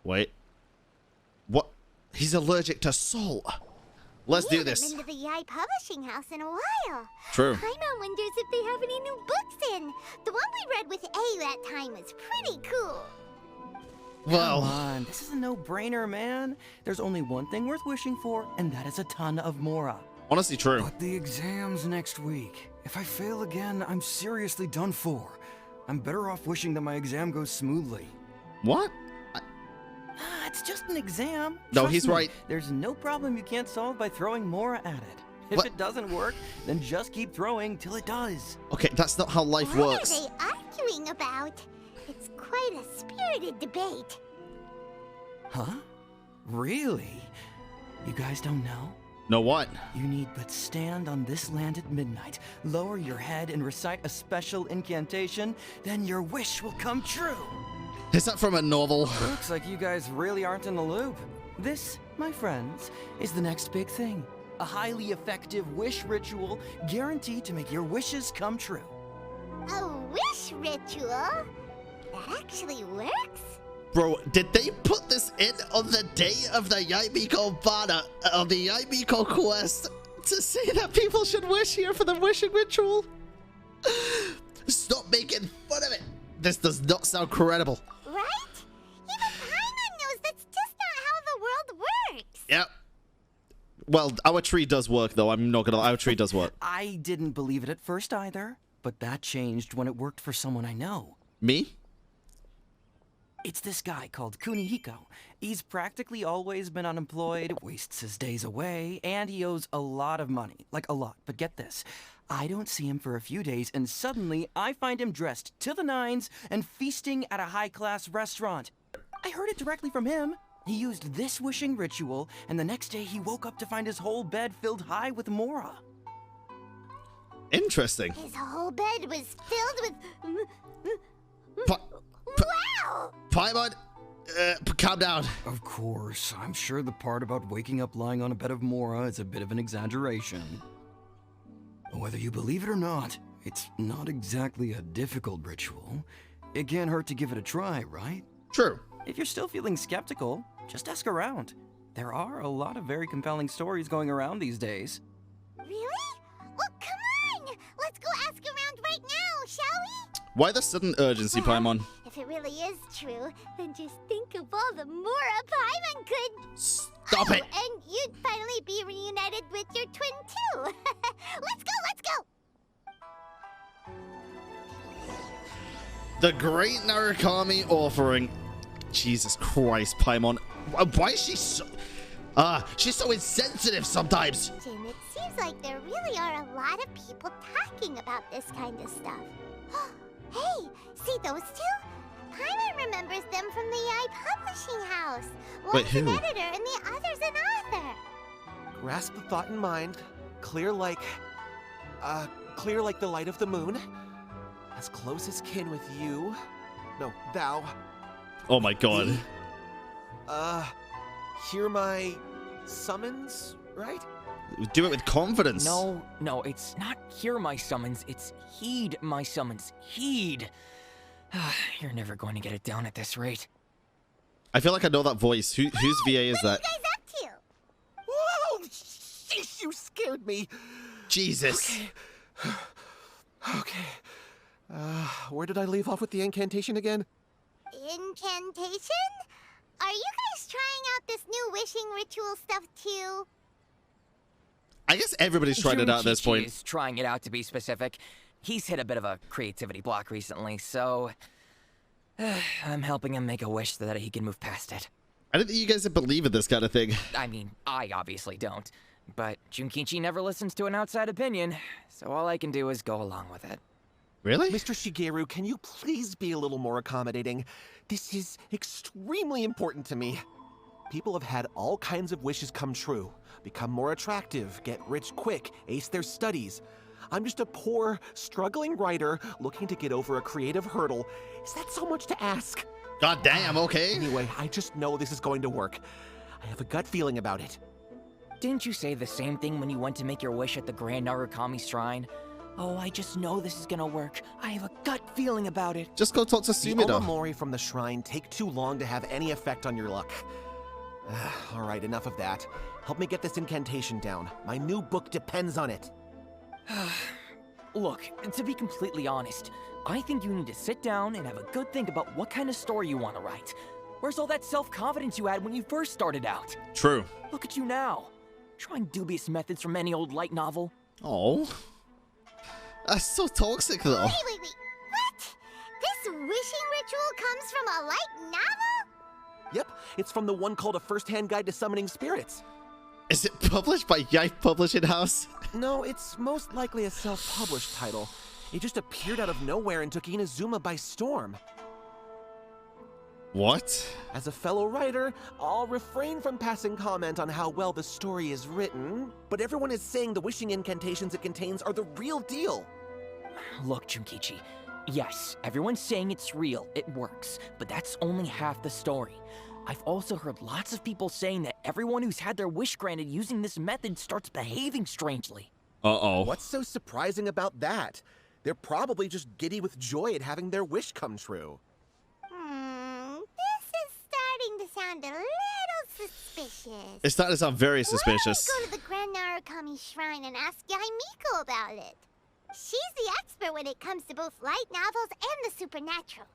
Wait. What? He's allergic to salt. Let's do this. We haven't been to the Yae Publishing house in a while. True. Paimon wonders if they have any new books in. The one we read with A that time was pretty cool. Well, come on, this is a no-brainer, man. There's only one thing worth wishing for, and that is a ton of Mora. honestly true. But the exam's next week. If I fail again, I'm seriously done for. I'm better off wishing that my exam goes smoothly. What? It's just an exam. No, Trust he's me, right. There's no problem you can't solve by throwing Mora at it. If What? it doesn't work, then just keep throwing till it does. Okay, that's not how life What works. are they arguing about? It's quite a spirited debate. Huh? Really? You guys don't know? Know what? You need but stand on this land at midnight, lower your head and recite a special incantation, then your wish will come true. Is that from a novel? Looks like you guys really aren't in the loop. This, my friends, is the next big thing. A highly effective wish ritual guaranteed to make your wishes come true. A wish ritual? That actually works? Bro, did they put this in on the day of the Yae Miko banner, of the Yae Miko quest, to say that people should wish here for the wishing ritual? Stop making fun of it. This does not sound credible. Right? Even Paimon knows that's just not how the world works. Yep. Well, our tree does work, though. I'm not gonna lie. Our tree does work. I didn't believe it at first either, but that changed when it worked for someone I know. Me? It's this guy called Kunihiko. He's practically always been unemployed, wastes his days away, and he owes a lot of money. Like, a lot. But get this. I don't see him for a few days, and suddenly I find him dressed to the nines and feasting at a high-class restaurant. I heard it directly from him. He used this wishing ritual, and the next day he woke up to find his whole bed filled high with Mora. Interesting. His whole bed was filled with... Wow! Paimon, calm down. Of course, I'm sure the part about waking up lying on a bed of Mora is a bit of an exaggeration. Whether you believe it or not, it's not exactly a difficult ritual. It can't hurt to give it a try, right? True. If you're still feeling skeptical, just ask around. There are a lot of very compelling stories going around these days. Really? Well, come on! Let's go ask around right now, shall we? Why the sudden urgency, Paimon? If it really is true, then just think of all the Mora Paimon could... Stop it! And you'd finally be reunited with your twin, too. Let's go, let's go! The Great Narukami offering. Jesus Christ, Paimon. Why is she so... she's so insensitive sometimes. Jin, it seems like there really are a lot of people talking about this kind of stuff. Hey, see those two? Paimon remembers them from the Yae Publishing house. Wait, One's who? an editor and the other's an author. Grasp the thought in mind. Clear like the light of the moon. As close as kin with you. No, thou. Oh my god. Hear my summons, right? Do it with confidence. No, it's not hear my summons, it's heed my summons. Heed. You're never going to get it down at this rate. I feel like I know that voice. Whose VA is that? What are you guys up to? Whoa! Sheesh, you scared me. Jesus. Okay. Where did I leave off with the incantation again? Incantation? Are you guys trying out this new wishing ritual stuff too? I guess everybody's trying it out at this Junkichi point. is trying it out, to be specific. He's hit a bit of a creativity block recently, so I'm helping him make a wish so that he can move past it. I didn't think you guys would believe in this kind of thing. I mean, I obviously don't, but Junkichi never listens to an outside opinion, so all I can do is go along with it. Really? Mr. Shigeru, can you please be a little more accommodating? This is extremely important to me. People have had all kinds of wishes come true. Become more attractive, get rich quick, ace their studies. I'm just a poor, struggling writer looking to get over a creative hurdle. Is that so much to ask? God damn, okay. Anyway, I just know this is going to work. I have a gut feeling about it. Didn't you say the same thing when you went to make your wish at the Grand Narukami Shrine? Oh, I just know this is gonna work. I have a gut feeling about it. Just go talk to The Sumido. Omamori from the shrine take too long to have any effect on your luck. Alright, enough of that. Help me get this incantation down. My new book depends on it. Look, to be completely honest, I think you need to sit down and have a good think about what kind of story you want to write. Where's all that self-confidence you had when you first started out? True. Look at you now. Trying dubious methods from any old light novel. Oh. That's so toxic, though. Wait. What? This wishing ritual comes from a light novel? Yep, it's from the one called A First-Hand Guide to Summoning Spirits. Is it published by Yae Publishing House? No, it's most likely a self-published title. It just appeared out of nowhere and took Inazuma by storm. What? As a fellow writer, I'll refrain from passing comment on how well the story is written, but everyone is saying the wishing incantations it contains are the real deal. Look, Junkichi. Yes, everyone's saying it's real, it works, but that's only half the story. I've also heard lots of people saying that everyone who's had their wish granted using this method starts behaving strangely. Uh-oh. What's so surprising about that? They're probably just giddy with joy at having their wish come true. This is starting to sound a little suspicious. It's starting to sound very suspicious. Why don't we go to the Grand Narukami Shrine and ask Yae Miko about it? She's the expert when it comes to both light novels and the supernatural.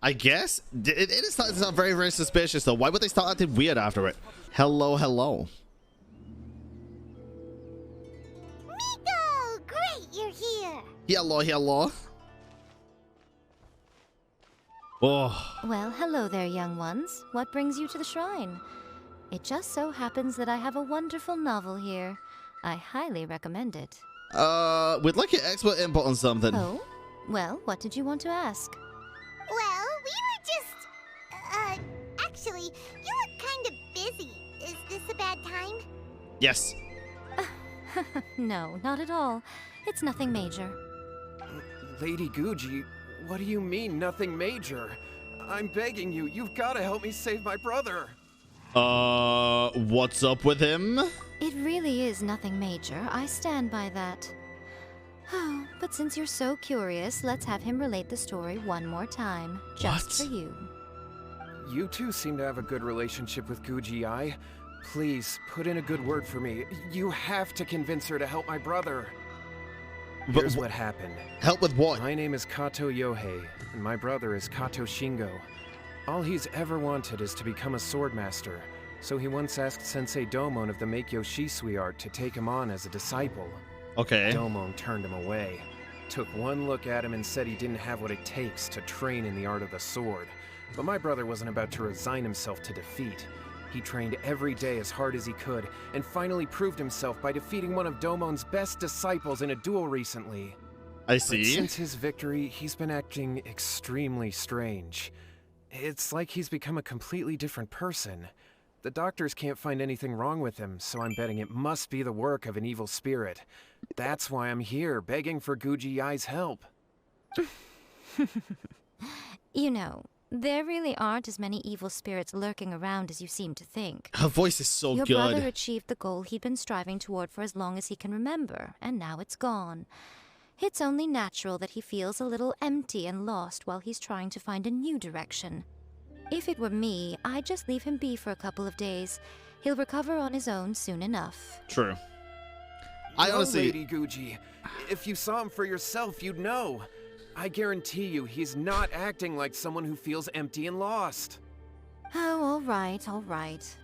I guess? It is starting to sound very, very suspicious, though. Why would they start acting weird after it? Hello. Miko! Great, you're here! Hello. Oh. Well, hello there, young ones. What brings you to the shrine? It just so happens that I have a wonderful novel here. I highly recommend it. We'd like your expert input on something. Oh? Well, what did you want to ask? Well, we were just... actually, you look kind of busy. Is this a bad time? Yes. No, not at all. It's nothing major. Lady Guuji, what do you mean, nothing major? I'm begging you, you've got to help me save my brother. What's up with him? It really is nothing major. I stand by that. Oh, but since you're so curious, let's have him relate the story one more time. Just What? for you. You two seem to have a good relationship with Guuji Yae. Please, put in a good word for me. You have to convince her to help my brother. But Here's what happened. help with what? My name is Kato Yohei, and my brother is Kato Shingo. All he's ever wanted is to become a swordmaster, so he once asked Sensei Domon of the Meikyo Shisui art to take him on as a disciple. Okay. Domon turned him away, took one look at him and said he didn't have what it takes to train in the art of the sword. But my brother wasn't about to resign himself to defeat. He trained every day as hard as he could, and finally proved himself by defeating one of Domon's best disciples in a duel recently. I But see. since his victory, he's been acting extremely strange. It's like he's become a completely different person. The doctors can't find anything wrong with him, so I'm betting it must be the work of an evil spirit. That's why I'm here, begging for Guuji Yae's help. You know, there really aren't as many evil spirits lurking around as you seem to think. Her voice is so Your good. brother achieved the goal he'd been striving toward for as long as he can remember, and now it's gone. It's only natural that he feels a little empty and lost while he's trying to find a new direction. If it were me, I'd just leave him be for a couple of days. He'll recover on his own soon enough. True. I No, honestly... Lady Guuji, if you saw him for yourself, you'd know. I guarantee you, he's not acting like someone who feels empty and lost. Oh, all right.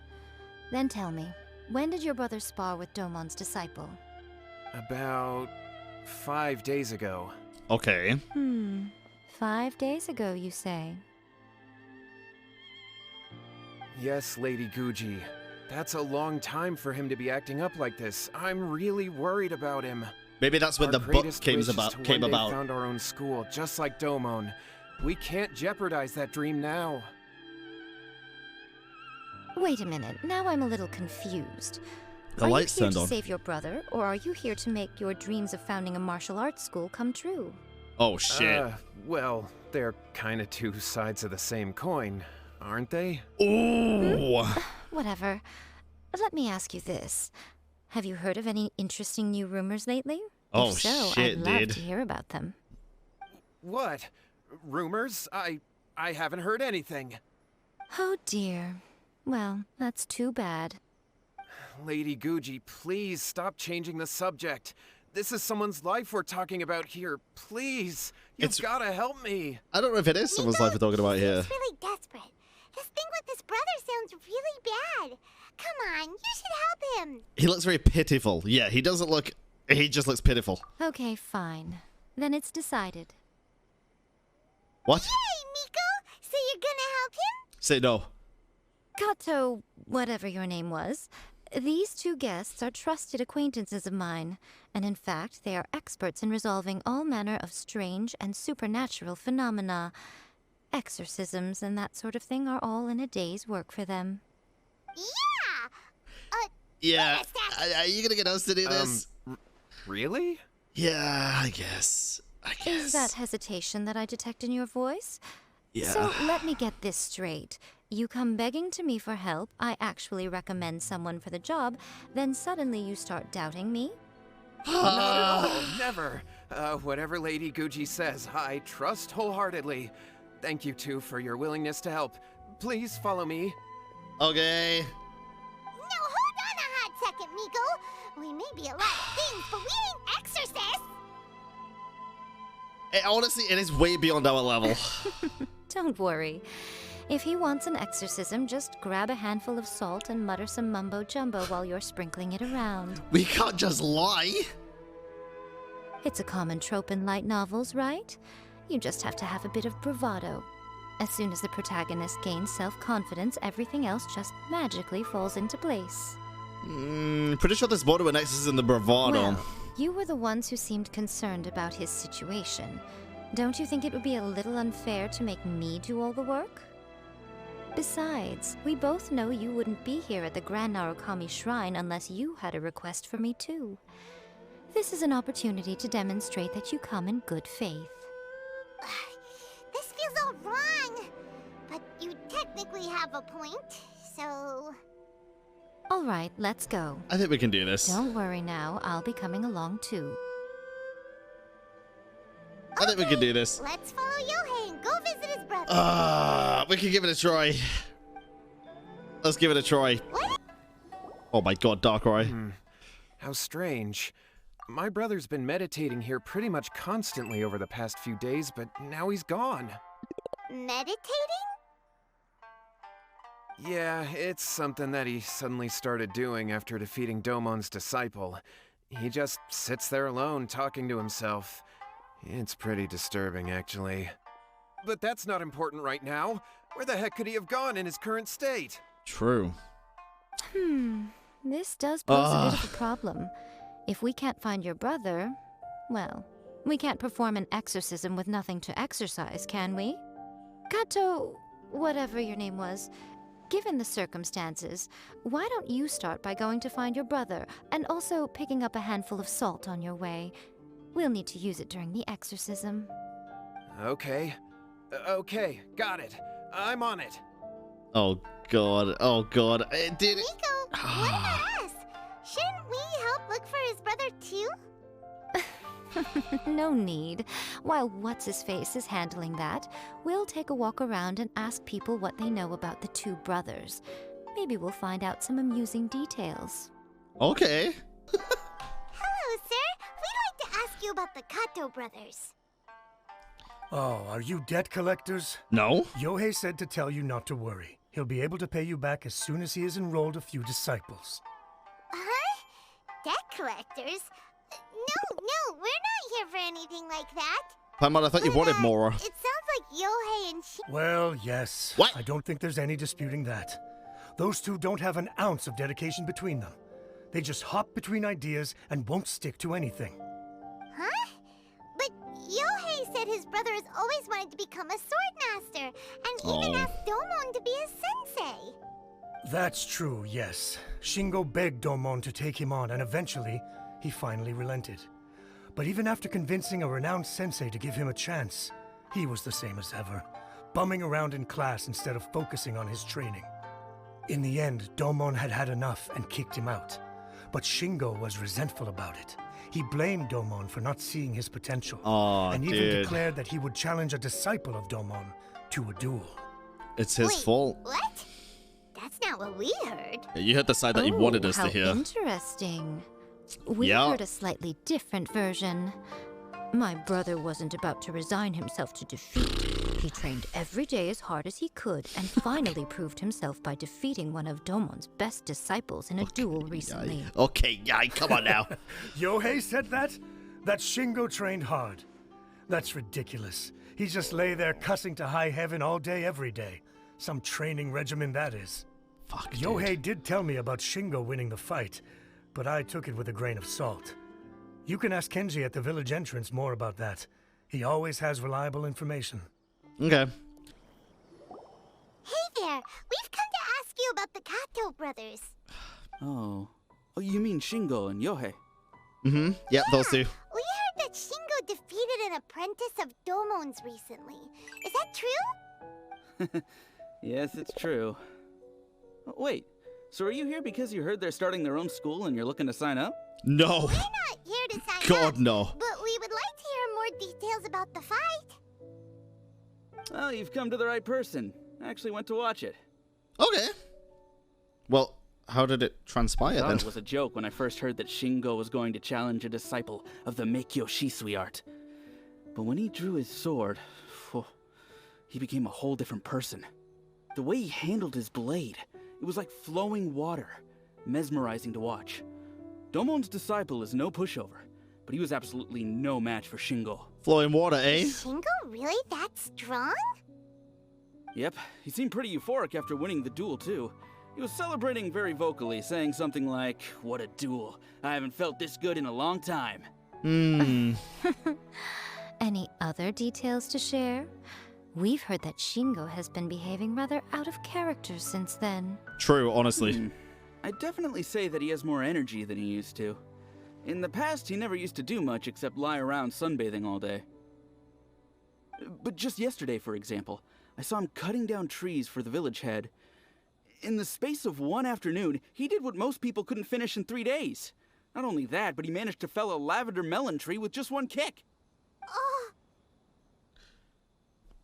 Then tell me, when did your brother spar with Domon's disciple? About 5 days ago. Okay. 5 days ago, you say? Yes, Lady Guuji. That's a long time for him to be acting up like this. I'm really worried about him. Maybe that's when Our the book greatest came wish is about. to one day about. found our own school, just like Domon. We can't jeopardize that dream now. Wait a minute, now I'm a little confused. The Are lights you here turned to on. save your brother, or are you here to make your dreams of founding a martial arts school come true? Oh shit. Well, they're kind of two sides of the same coin, aren't they? Ooh. Whatever. Let me ask you this. Have you heard of any interesting new rumors lately? Oh, If so, shit, I'd love dude. to hear about them. What? Rumors? I haven't heard anything. Oh dear. Well, that's too bad. Lady Guuji, please stop changing the subject. This is someone's life we're talking about here. Please, you've gotta help me. I don't know if it is someone's life we're talking about here. He's really desperate. His thing with his brother sounds really bad. Come on, you should help him. He looks very pitiful. Yeah, he doesn't look... He just looks pitiful. Okay, fine. Then it's decided. What? Hey, Miko, so you're gonna help him? Say no. Kato, whatever your name was, these two guests are trusted acquaintances of mine, and in fact, they are experts in resolving all manner of strange and supernatural phenomena. Exorcisms and that sort of thing are all in a day's work for them. Yeah! Yeah. wait a sec. Are you gonna get us to do this? Really? Yeah, I guess. Is that hesitation that I detect in your voice? Yeah. So let me get this straight. You come begging to me for help, I actually recommend someone for the job, then suddenly you start doubting me? Not at all. Never. Whatever Lady Guuji says, I trust wholeheartedly. Thank you two for your willingness to help. Please follow me. Okay. No, hold on a hot second, Miko. We may be a lot of things, but we ain't exorcists. Honestly, it is way beyond our level. Don't worry. If he wants an exorcism, just grab a handful of salt and mutter some mumbo-jumbo while you're sprinkling it around. We can't just lie. It's a common trope in light novels, right? You just have to have a bit of bravado. As soon as the protagonist gains self-confidence, everything else just magically falls into place. Pretty sure there's more to an exorcism than bravado. Well, you were the ones who seemed concerned about his situation. Don't you think it would be a little unfair to make me do all the work? Besides, we both know you wouldn't be here at the Grand Narukami Shrine unless you had a request for me too. This is an opportunity to demonstrate that you come in good faith. This feels all wrong. But you technically have a point, so... All right, let's go. I think we can do this. Don't worry now, I'll be coming along too. I think we can do this. Let's follow Yohei and go visit his brother. We can give it a try. Let's give it a try. What? Oh my god, Darkrai. How strange. My brother's been meditating here pretty much constantly over the past few days, but now he's gone. Meditating? Yeah, it's something that he suddenly started doing after defeating Domon's disciple. He just sits there alone, talking to himself. It's pretty disturbing, actually. But that's not important right now. Where the heck could he have gone in his current state? True. This does pose a bit of a problem. If we can't find your brother, well, we can't perform an exorcism with nothing to exorcise, can we? Kato, whatever your name was, given the circumstances, why don't you start by going to find your brother and also picking up a handful of salt on your way? We'll need to use it during the exorcism. Okay. Okay, got it. I'm on it. Oh god. Oh god. Did it... Miko, what about us? Shouldn't we help look for his brother too? No need. While What's-His-Face is handling that, we'll take a walk around and ask people what they know about the two brothers. Maybe we'll find out some amusing details. Okay. Hello, sir. We'd like to ask you about the Kato brothers. Oh, are you debt collectors? No? Yohei said to tell you not to worry. He'll be able to pay you back as soon as he has enrolled a few disciples. Huh? Debt collectors? No, we're not here for anything like that. Paimon, I thought you wanted more. It sounds like Yohei and Well, yes. What? I don't think there's any disputing that. Those two don't have an ounce of dedication between them. They just hop between ideas and won't stick to anything. Huh? But Yohei said his brother has always wanted to become a sword master, and even asked Domon to be his sensei. That's true, yes. Shingo begged Domon to take him on, and eventually, he finally relented. But even after convincing a renowned sensei to give him a chance, he was the same as ever, bumming around in class instead of focusing on his training. In the end, Domon had had enough and kicked him out. But Shingo was resentful about it. He blamed Domon for not seeing his potential. Oh, and even dude. declared that he would challenge a disciple of Domon to a duel. It's his Wait, fault. What? That's not what we heard. Yeah, you heard the side that he wanted us to how hear. Interesting. We Yeah. heard a slightly different version. My brother wasn't about to resign himself to defeat. He trained every day as hard as he could and finally proved himself by defeating one of Domon's best disciples in a duel recently. Okay, Yae, come on now. Yohei said that? That Shingo trained hard. That's ridiculous. He just lay there cussing to high heaven all day, every day. Some training regimen, that is. Fuck, dude. Yohei did tell me about Shingo winning the fight, but I took it with a grain of salt. You can ask Kenji at the village entrance more about that. He always has reliable information. Okay. Hey there, we've come to ask you about the Kato brothers. Oh, you mean Shingo and Yohei? Mm-hmm. Yep, those two. We heard that Shingo defeated an apprentice of Domon's recently. Is that true? Yes, it's true. Wait, so are you here because you heard they're starting their own school and you're looking to sign up? No. We're not here to sign up. God, no. But we would like to hear more details about the fight. Well, you've come to the right person. I actually went to watch it. Okay. Well, how did it I transpire thought then? it was a joke when I first heard that Shingo was going to challenge a disciple of the Meikyo Shisui art. But when he drew his sword, he became a whole different person. The way he handled his blade, it was like flowing water, mesmerizing to watch. Domon's disciple is no pushover, but he was absolutely no match for Shingo. Flowing water, eh? Is Shingo really that strong? Yep, he seemed pretty euphoric after winning the duel too. He was celebrating very vocally, saying something like, "What a duel. I haven't felt this good in a long time." Hmm. Any other details to share? We've heard that Shingo has been behaving rather out of character since then. True, honestly. I'd definitely say that he has more energy than he used to. In the past, he never used to do much except lie around sunbathing all day. But just yesterday, for example, I saw him cutting down trees for the village head. In the space of one afternoon, he did what most people couldn't finish in 3 days. Not only that, but he managed to fell a lavender melon tree with just one kick. Oh,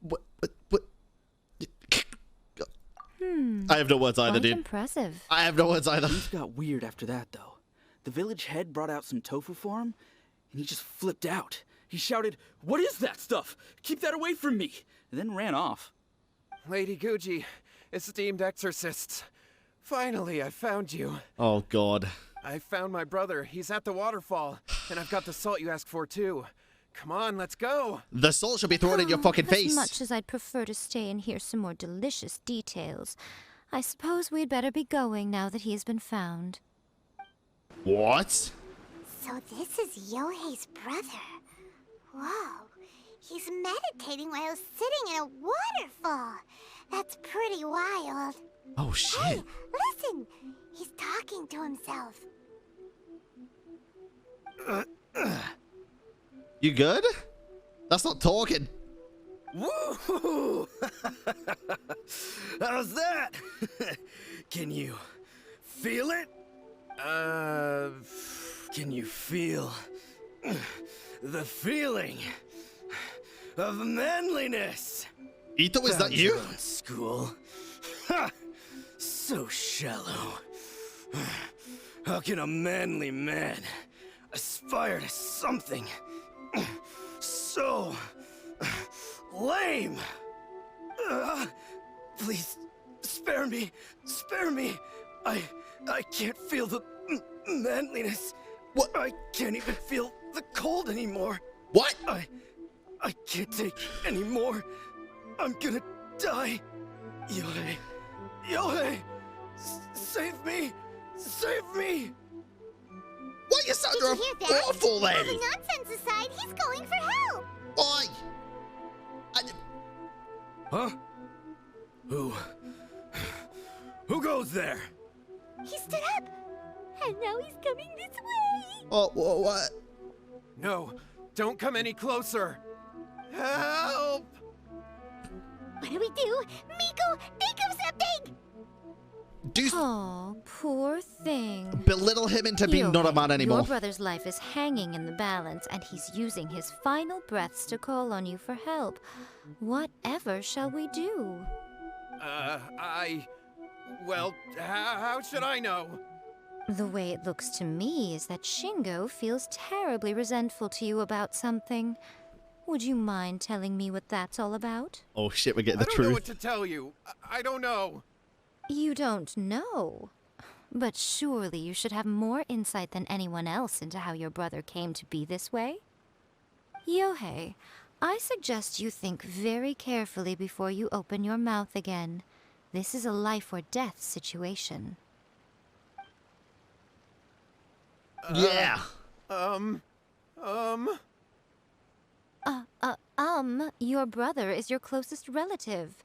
What? I have no words either, Quite dude. impressive. I have no words either. Things got weird after that, though. The village head brought out some tofu for him, and he just flipped out. He shouted, "What is that stuff? Keep that away from me!" and then ran off. Lady Guuji, esteemed exorcists. Finally, I found you. Oh, God. I found my brother. He's at the waterfall. And I've got the salt you asked for, too. Come on, let's go. The salt should be thrown in your fucking face. As much as I'd prefer to stay and hear some more delicious details, I suppose we'd better be going now that he has been found. What? so this is Yohei's brother. Whoa, he's meditating while sitting in a waterfall. That's pretty wild. Oh, shit. Hey, listen! He's talking to himself. You good? That's not talking. Woo! How's that? Can you feel it? Can you feel the feeling of manliness? Ito, is that you? Found your own school. Ha! So shallow. How can a manly man aspire to something so lame? Please, spare me. Spare me. I can't feel the manliness. What? I can't even feel the cold anymore. What? I can't take any more. I'm gonna die. Yohei. Yohei! Save me! Save me! Why you sound Did you hear that? awful All then? the nonsense aside, he's calling for help. Oi! Huh? Who goes there? He stood up, and now he's coming this way. Oh, what? No, don't come any closer. Help! What do we do? Miko, think of something! Oh, poor thing. belittle him into being not a man anymore. Your brother's life is hanging in the balance, and he's using his final breaths to call on you for help. Whatever shall we do? Well, how should I know? The way it looks to me is that Shingo feels terribly resentful to you about something. Would you mind telling me what that's all about? Oh shit, we're getting the I don't know truth. what to tell you. I don't know. You don't know. But surely you should have more insight than anyone else into how your brother came to be this way? Yohei, I suggest you think very carefully before you open your mouth again. This is a life or death situation. Yeah. Your brother is your closest relative.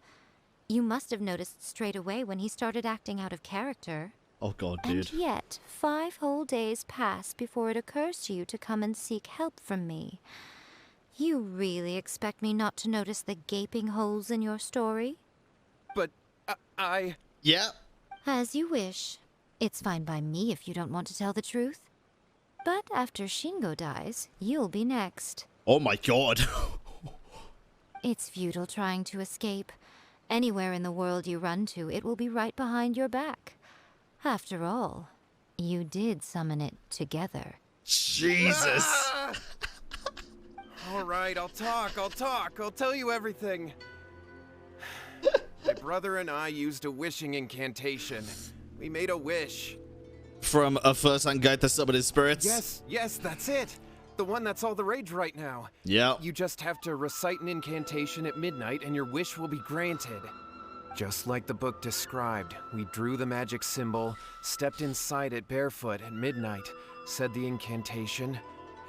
You must have noticed straight away when he started acting out of character. Oh god, dude. And yet, 5 whole days pass before it occurs to you to come and seek help from me. You really expect me not to notice the gaping holes in your story? But Yeah. As you wish. It's fine by me if you don't want to tell the truth. But after Shingo dies, you'll be next. Oh my god. It's futile trying to escape. Anywhere in the world you run to, it will be right behind your back. After all, you did summon it together. Jesus. All right, I'll talk. I'll tell you everything. My brother and I used a wishing incantation. We made a wish. From a first-hand guide to summon his spirits? Yes, that's it. The one that's all the rage right now. Yeah. You just have to recite an incantation at midnight and your wish will be granted. Just like the book described, we drew the magic symbol, stepped inside it barefoot at midnight, said the incantation,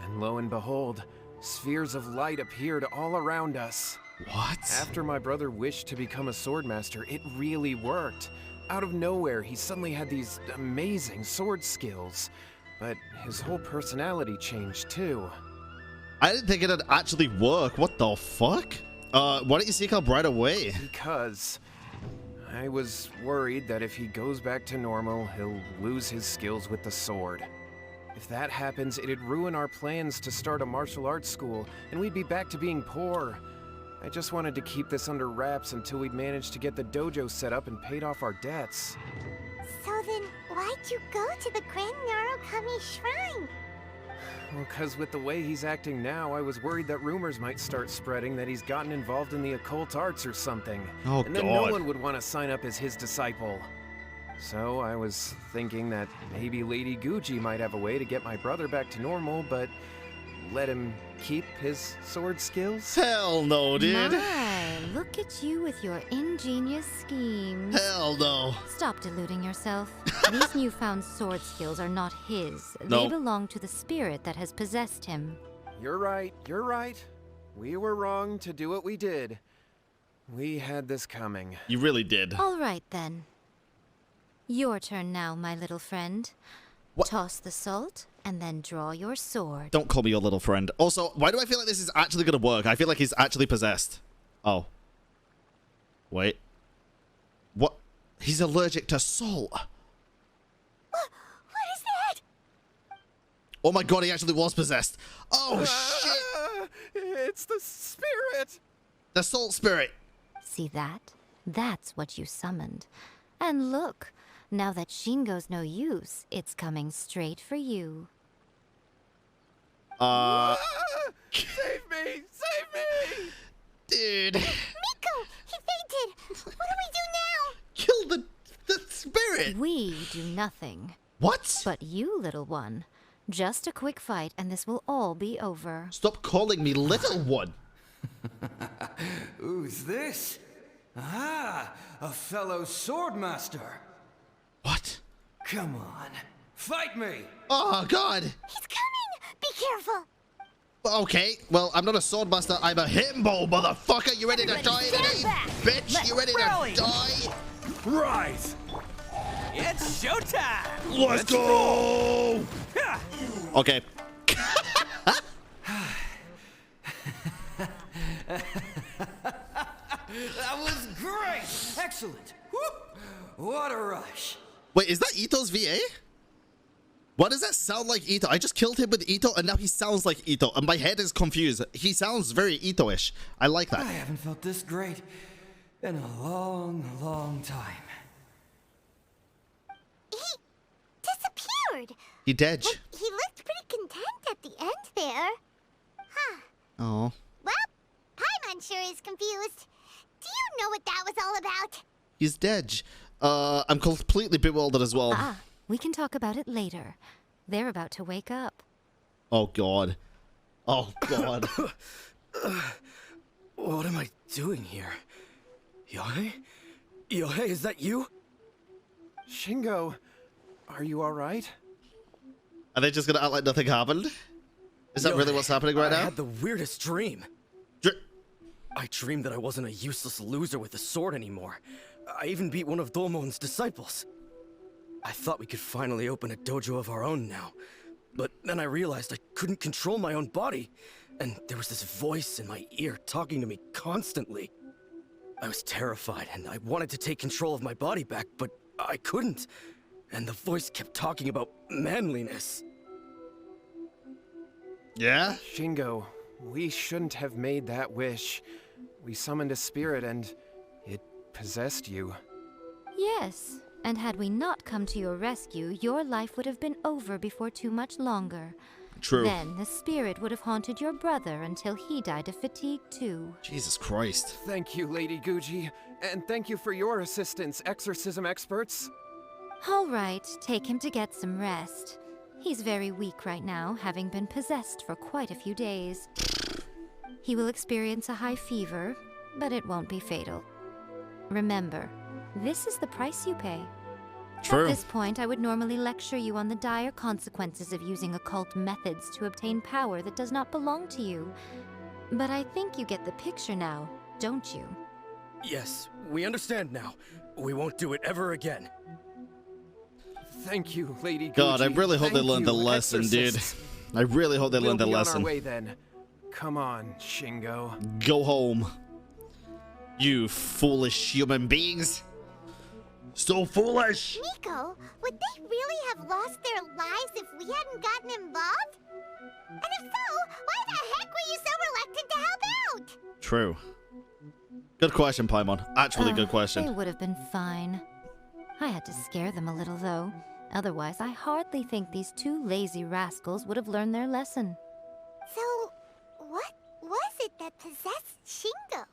and lo and behold, spheres of light appeared all around us. What? After my brother wished to become a swordmaster, it really worked. Out of nowhere, he suddenly had these amazing sword skills. But his whole personality changed too. I didn't think it'd actually work. What the fuck? Why don't you seek help right away? Because I was worried that if he goes back to normal, he'll lose his skills with the sword. If that happens, it'd ruin our plans to start a martial arts school, and we'd be back to being poor. I just wanted to keep this under wraps until we'd managed to get the dojo set up and paid off our debts. So then, why'd you go to the Grand Narukami Shrine? Well, because with the way he's acting now, I was worried that rumors might start spreading that he's gotten involved in the occult arts or something. Oh, and then God. no one would want to sign up as his disciple. So I was thinking that maybe Lady Guuji might have a way to get my brother back to normal, but let him keep his sword skills? Hell no, dude. My, look at you with your ingenious schemes. Hell no. Stop deluding yourself. These newfound sword skills are not his. No. They belong to the spirit that has possessed him. You're right. We were wrong to do what we did. We had this coming. You really did. All right, then. Your turn now, my little friend. What? Toss the salt, and then draw your sword. Don't call me your little friend. Also, why do I feel like this is actually going to work? I feel like he's actually possessed. Oh. Wait. What? He's allergic to salt. What is that? Oh my god, he actually was possessed. Oh, shit. It's the spirit! The salt spirit. See that? That's what you summoned. And look, now that Shingo's no use, it's coming straight for you. Save me! Dude. Miko, he fainted. What do we do now? Kill the spirit. We do nothing. What? But you, little one, just a quick fight and this will all be over. Stop calling me little one. Who's this? Ah, a fellow swordmaster. What? Come on, fight me! Oh, God. He's coming. Be careful. Okay, well, I'm not a swordmaster. I'm a himbo, motherfucker. You ready to die today? Bitch, you ready to die? Rise! It's showtime! Let's go! Okay. That was great! Excellent! Whoop. What a rush! Wait, is that Ito's VA? Why does that sound like Ito? I just killed him with Ito and now he sounds like Ito and my head is confused. He sounds very Ito-ish. I like that. I haven't felt this great in a long, long time. He disappeared. He dead. Like, he looked pretty content at the end there. Huh. Oh. Well, Paimon sure is confused. Do you know what that was all about? He's dead. I'm completely bewildered as well. Ah, we can talk about it later. They're about to wake up. Oh god. Oh god. What am I doing here? Yae? Yae, is that you? Shingo, are you alright? Are they just gonna act like nothing happened? Is that really what's happening right now? I had the weirdest dream. I dreamed that I wasn't a useless loser with a sword anymore. I even beat one of Domon's disciples. I thought we could finally open a dojo of our own now. But then I realized I couldn't control my own body. And there was this voice in my ear talking to me constantly. I was terrified and I wanted to take control of my body back, but I couldn't. And the voice kept talking about manliness. Yeah? Shingo, we shouldn't have made that wish. We summoned a spirit and it possessed you. Yes, and had we not come to your rescue, your life would have been over before too much longer. True. Then the spirit would have haunted your brother until he died of fatigue too. Jesus Christ. Thank you, Lady Guuji. And thank you for your assistance, exorcism experts. All right, take him to get some rest. He's very weak right now, having been possessed for quite a few days. He will experience a high fever, but it won't be fatal. Remember, this is the price you pay. True. At this point, I would normally lecture you on the dire consequences of using occult methods to obtain power that does not belong to you. But I think you get the picture now, don't you? Yes, we understand now. We won't do it ever again. Thank you, Lady Guuji. God, I really hope they learned the lesson, dude. I really hope they learned the lesson. We'll be on our way then. Come on, Shingo. Go home. You foolish human beings. So foolish. Miko, would they really have lost their lives if we hadn't gotten involved? And if so, why the heck were you so reluctant to help out? True. Good question, Paimon. Actually, good question. They would have been fine. I had to scare them a little, though. Otherwise, I hardly think these two lazy rascals would have learned their lesson. So, what was it that possessed Shingo?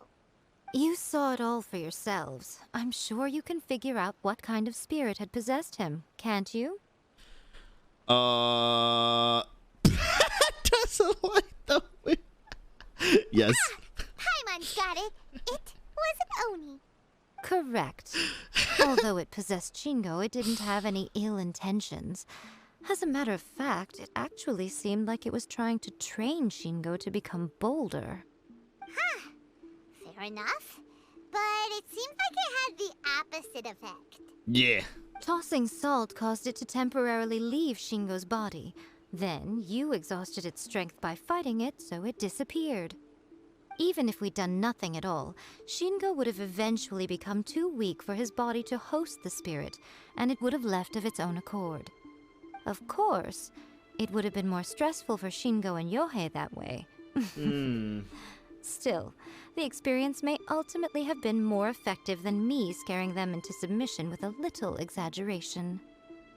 You saw it all for yourselves. I'm sure you can figure out what kind of spirit had possessed him, can't you? Doesn't like the way. Yes. Paimon's got it. It was an Oni. Correct. Although it possessed Shingo, it didn't have any ill intentions. As a matter of fact, it actually seemed like it was trying to train Shingo to become bolder. Huh. Fair enough. But it seems like it had the opposite effect. Yeah. Tossing salt caused it to temporarily leave Shingo's body. Then you exhausted its strength by fighting it, so it disappeared. Even if we'd done nothing at all, Shingo would have eventually become too weak for his body to host the spirit, and it would have left of its own accord. Of course, it would have been more stressful for Shingo and Yohei that way. Still, the experience may ultimately have been more effective than me scaring them into submission with a little exaggeration.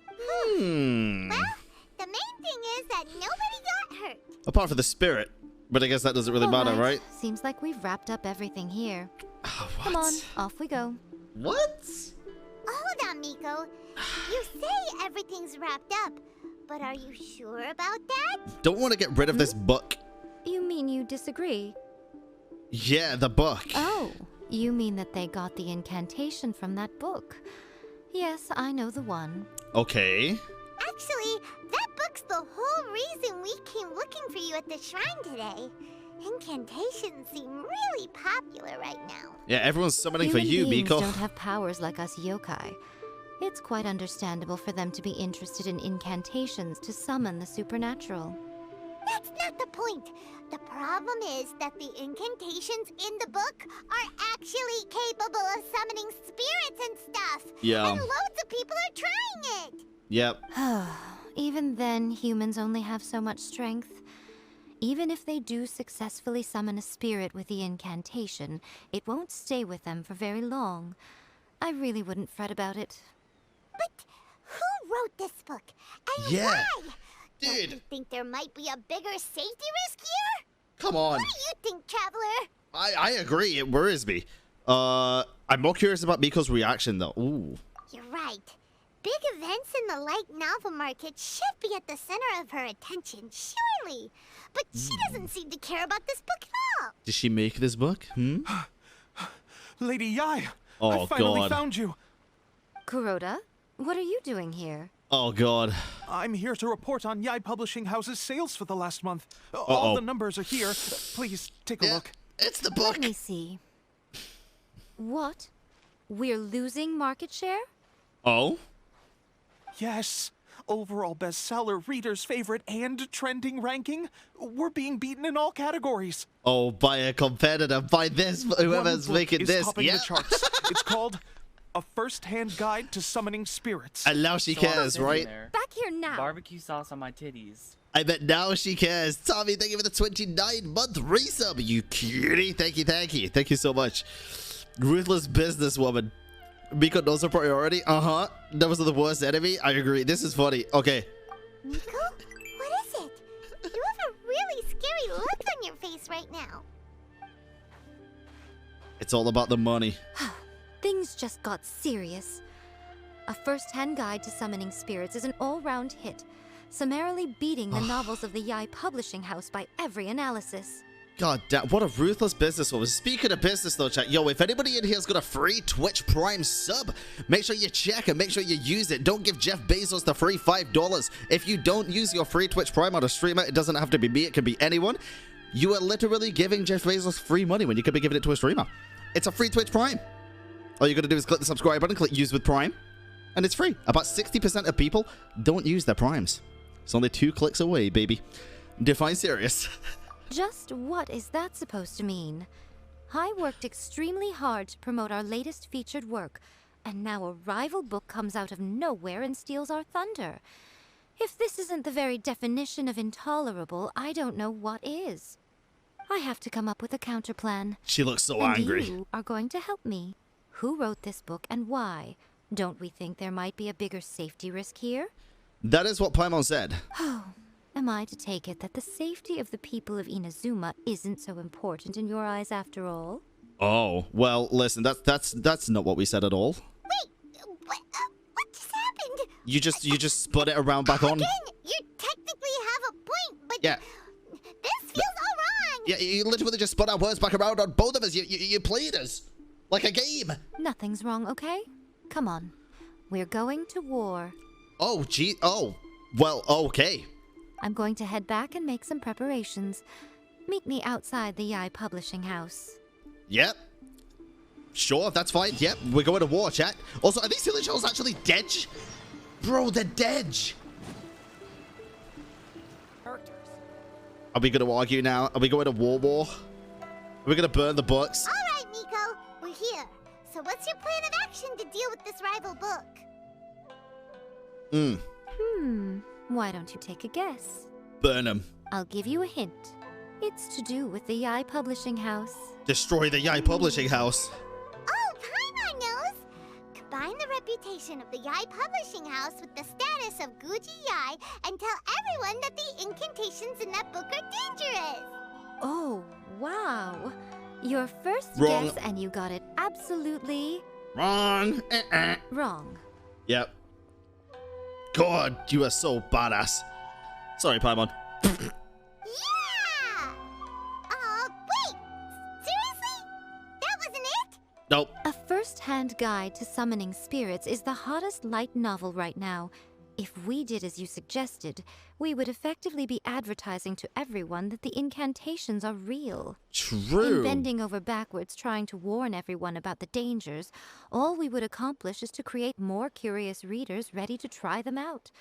Well, the main thing is that nobody got hurt. Apart from the spirit. But I guess that doesn't really matter, right? Seems like we've wrapped up everything here. What? Come on, off we go. What? Hold on, Miko. You say everything's wrapped up, but are you sure about that? Don't want to get rid of this book. You mean you disagree? Yeah, the book. Oh, you mean that they got the incantation from that book. Yes, I know the one. Okay. Actually, that book's the whole reason we came looking for you at the shrine today. Incantations seem really popular right now. Yeah, everyone's summoning for Human you, beings Miko. don't have powers like us yokai. It's quite understandable for them to be interested in incantations to summon the supernatural. That's not the point. The problem is that the incantations in the book are actually capable of summoning spirits and stuff. Yeah. And loads of people are trying Yep. Even then, humans only have so much strength. Even if they do successfully summon a spirit with the incantation, it won't stay with them for very long. I really wouldn't fret about it. But who wrote this book? And Yeah. why? Dude. Don't you think there might be a bigger safety risk here? Come on. What do you think, Traveler? I agree. It worries me. I'm more curious about Miko's reaction, though. Ooh. You're right. Big events in the light novel market should be at the center of her attention, surely. But she doesn't seem to care about this book at all. Did she make this book? Lady Yae, Oh, I finally God. found you. Kuroda, what are you doing here? Oh, God. I'm here to report on Yae Publishing House's sales for the last month. All the numbers are here. Please take a look. It's the book. Let me see. What? We're losing market share? Oh? Yes. Overall bestseller, readers' favorite, and trending ranking. We're being beaten in all categories. Oh, by a competitor. By this, whoever's One book making is this. topping Yeah. the charts. It's called A First-Hand Guide to Summoning Spirits. And now she cares, right? Back here now. Barbecue sauce on my titties. I bet now she cares. Tommy, thank you for the 29-month resub. You cutie. Thank you, thank you. Thank you so much. Ruthless businesswoman. Miko knows her priority. Uh-huh. That was the worst enemy. I agree. This is funny. Okay. Miko? What is it? You have a really scary look on your face right now. It's all about the money. Things just got serious. A first-hand guide to summoning spirits is an all-round hit, summarily beating the novels of the Yae Publishing House by every analysis. God damn, what a ruthless businesswoman. Speaking of business though, chat, yo, if anybody in here's got a free Twitch Prime sub, make sure you check and make sure you use it. Don't give Jeff Bezos the free $5. If you don't use your free Twitch Prime on a streamer, it doesn't have to be me, it can be anyone. You are literally giving Jeff Bezos free money when you could be giving it to a streamer. It's a free Twitch Prime. All you gotta do is click the subscribe button, click use with Prime, and it's free. About 60% of people don't use their Primes. It's only 2 clicks away, baby. Define serious. Just what is that supposed to mean? I worked extremely hard to promote our latest featured work, and now a rival book comes out of nowhere and steals our thunder. If this isn't the very definition of intolerable, I don't know what is. I have to come up with a counterplan. She looks so and angry. You are going to help me. Who wrote this book and why? Don't we think there might be a bigger safety risk here? That is what Paimon said. Am I to take it that the safety of the people of Inazuma isn't so important in your eyes after all? Oh, well, listen, that's not what we said at all. Wait, what just happened? You just spun it around back on. Again, you technically have a point, but Yeah. this feels all wrong. Yeah, you literally just spun our words back around on both of us. You played us like a game. Nothing's wrong, okay? Come on. We're going to war. Oh, gee. Oh, well, okay. I'm going to head back and make some preparations. Meet me outside the Yae Publishing House. Yep. Sure, that's fine. Yep, we're going to war, chat. Also, are these silly shells actually dead? Bro, they're dead. Are we going to argue now? Are we going to war? Are we going to burn the books? All right, Miko, we're here. So what's your plan of action to deal with this rival book? Why don't you take a guess? Burn them. I'll give you a hint. It's to do with the Yae Publishing House. Destroy the Yae Publishing House. Oh, Paimon knows! Combine the reputation of the Yae Publishing House with the status of Guuji Yae and tell everyone that the incantations in that book are dangerous! Oh, wow. Your first Wrong. guess and you got it absolutely Wrong. wrong. Yep. God, you are so badass. Sorry, Paimon. Yeah! Wait! Seriously? That wasn't it? Nope. A first-hand guide to summoning spirits is the hottest light novel right now. If we did as you suggested, we would effectively be advertising to everyone that the incantations are real. True. In bending over backwards trying to warn everyone about the dangers, all we would accomplish is to create more curious readers ready to try them out.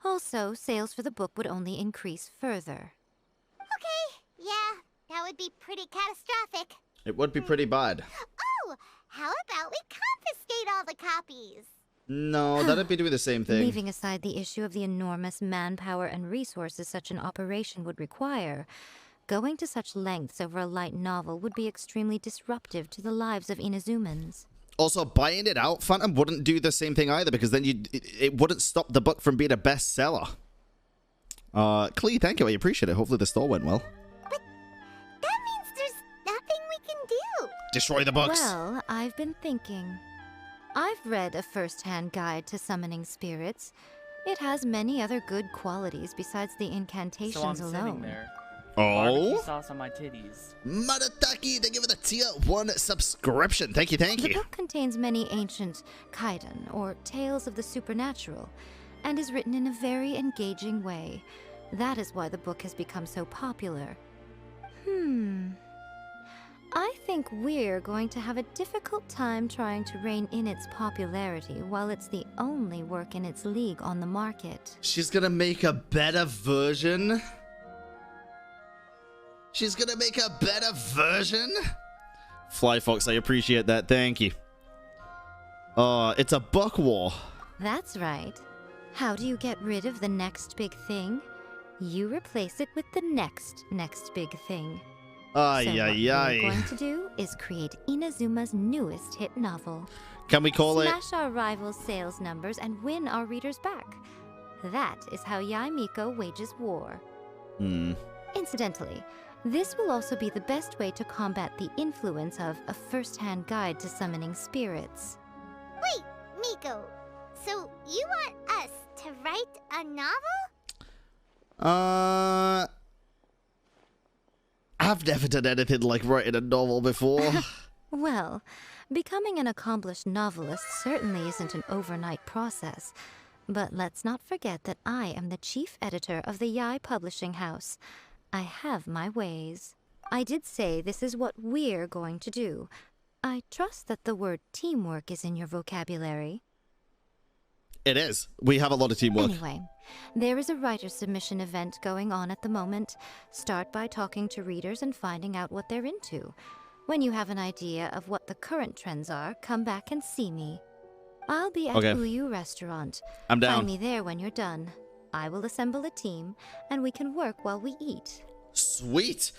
Also, sales for the book would only increase further. Okay, yeah, that would be pretty catastrophic. It would be pretty bad. Oh, how about we confiscate all the copies? No, that'd be doing the same thing. Leaving aside the issue of the enormous manpower and resources such an operation would require, going to such lengths over a light novel would be extremely disruptive to the lives of Inazumans. Also, buying it out, Phantom, wouldn't do the same thing either, because then it wouldn't stop the book from being a bestseller. Klee, thank you. I appreciate it. Hopefully the store went well. But that means there's nothing we can do. Destroy the books. Well, I've been thinking. I've read a first-hand guide to summoning spirits. It has many other good qualities besides the incantations So I'm sitting alone. there. Oh? Barbecue sauce on my titties. Marataki, thank you for the tier 1 subscription. Thank you, thank The you. book contains many ancient kaidan, or tales of the supernatural, and is written in a very engaging way. That is why the book has become so popular. I think we're going to have a difficult time trying to rein in its popularity while it's the only work in its league on the market. She's gonna make a better version? She's gonna make a better version? Fly Fox, I appreciate that. Thank you. It's a book war. That's right. How do you get rid of the next big thing? You replace it with the next big thing. Ay, So what ay, we're ay. going to do is create Inazuma's newest hit novel. Can we call it? Smash our rivals' sales numbers and win our readers back. That is how Yae Miko wages war. Incidentally, this will also be the best way to combat the influence of a first-hand guide to summoning spirits. Wait, Miko. So you want us to write a novel? I've never done anything like writing a novel before. Well, becoming an accomplished novelist certainly isn't an overnight process. But let's not forget that I am the chief editor of the Yae Publishing house. I have my ways. I did say this is what we're going to do. I trust that the word teamwork is in your vocabulary. It is. We have a lot of teamwork. Anyway, there is a writer submission event going on at the moment. Start by talking to readers and finding out what they're into. When you have an idea of what the current trends are, come back and see me. I'll be at Uyu Restaurant. I'm down. Find me there when you're done. I will assemble a team, and we can work while we eat. Sweet.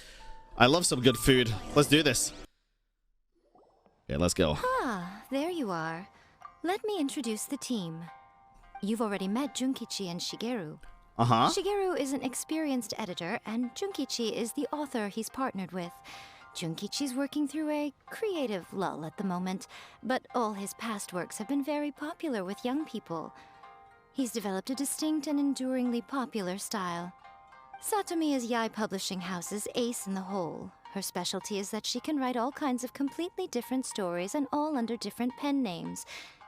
I love some good food. Let's do this. Okay, let's go. Ah, there you are. Let me introduce the team. You've already met Junkichi and Shigeru. Uh-huh. Shigeru is an experienced editor, and Junkichi is the author he's partnered with. Junkichi's working through a creative lull at the moment, but all his past works have been very popular with young people. He's developed a distinct and enduringly popular style. Satomi is Yae Publishing House's ace in the hole. Her specialty is that she can write all kinds of completely different stories and all under different pen names.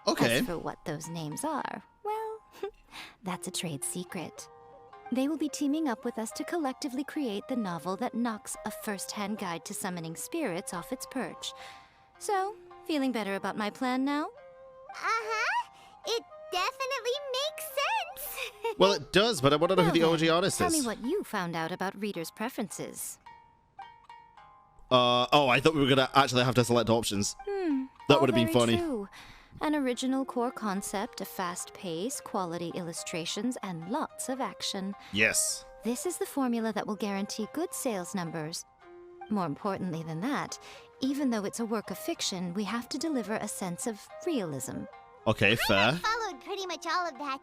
Okay. As for what those names are, well, that's a trade secret. They will be teaming up with us to collectively create the novel that knocks a first-hand guide to summoning spirits off its perch. So, feeling better about my plan now? Uh-huh. It definitely makes sense. Well, it does, but I want to know who the Well OG then, artist tell is. me what you found out about readers' preferences. Oh, I thought we were going to actually have to select options. That All would have been very funny. True. An original core concept, a fast pace, quality illustrations, and lots of action. Yes. This is the formula that will guarantee good sales numbers. More importantly than that, even though it's a work of fiction, we have to deliver a sense of realism. Okay, fair. Followed pretty much all of that,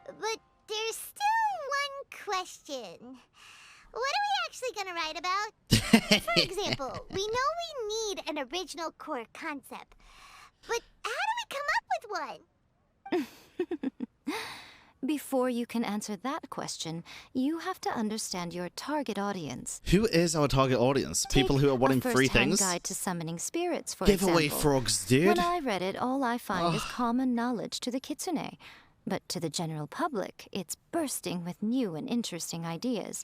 but there's still one question. What are we actually gonna write about? For example, we know we need an original core concept, but how do we come up with one? Before you can answer that question, you have to understand your target audience. Who is our target audience? People who are wanting Take a free first-hand things? guide to summoning spirits, for Giveaway example. frogs, dude. When I read it, all I find is common knowledge to the kitsune. But to the general public, it's bursting with new and interesting ideas.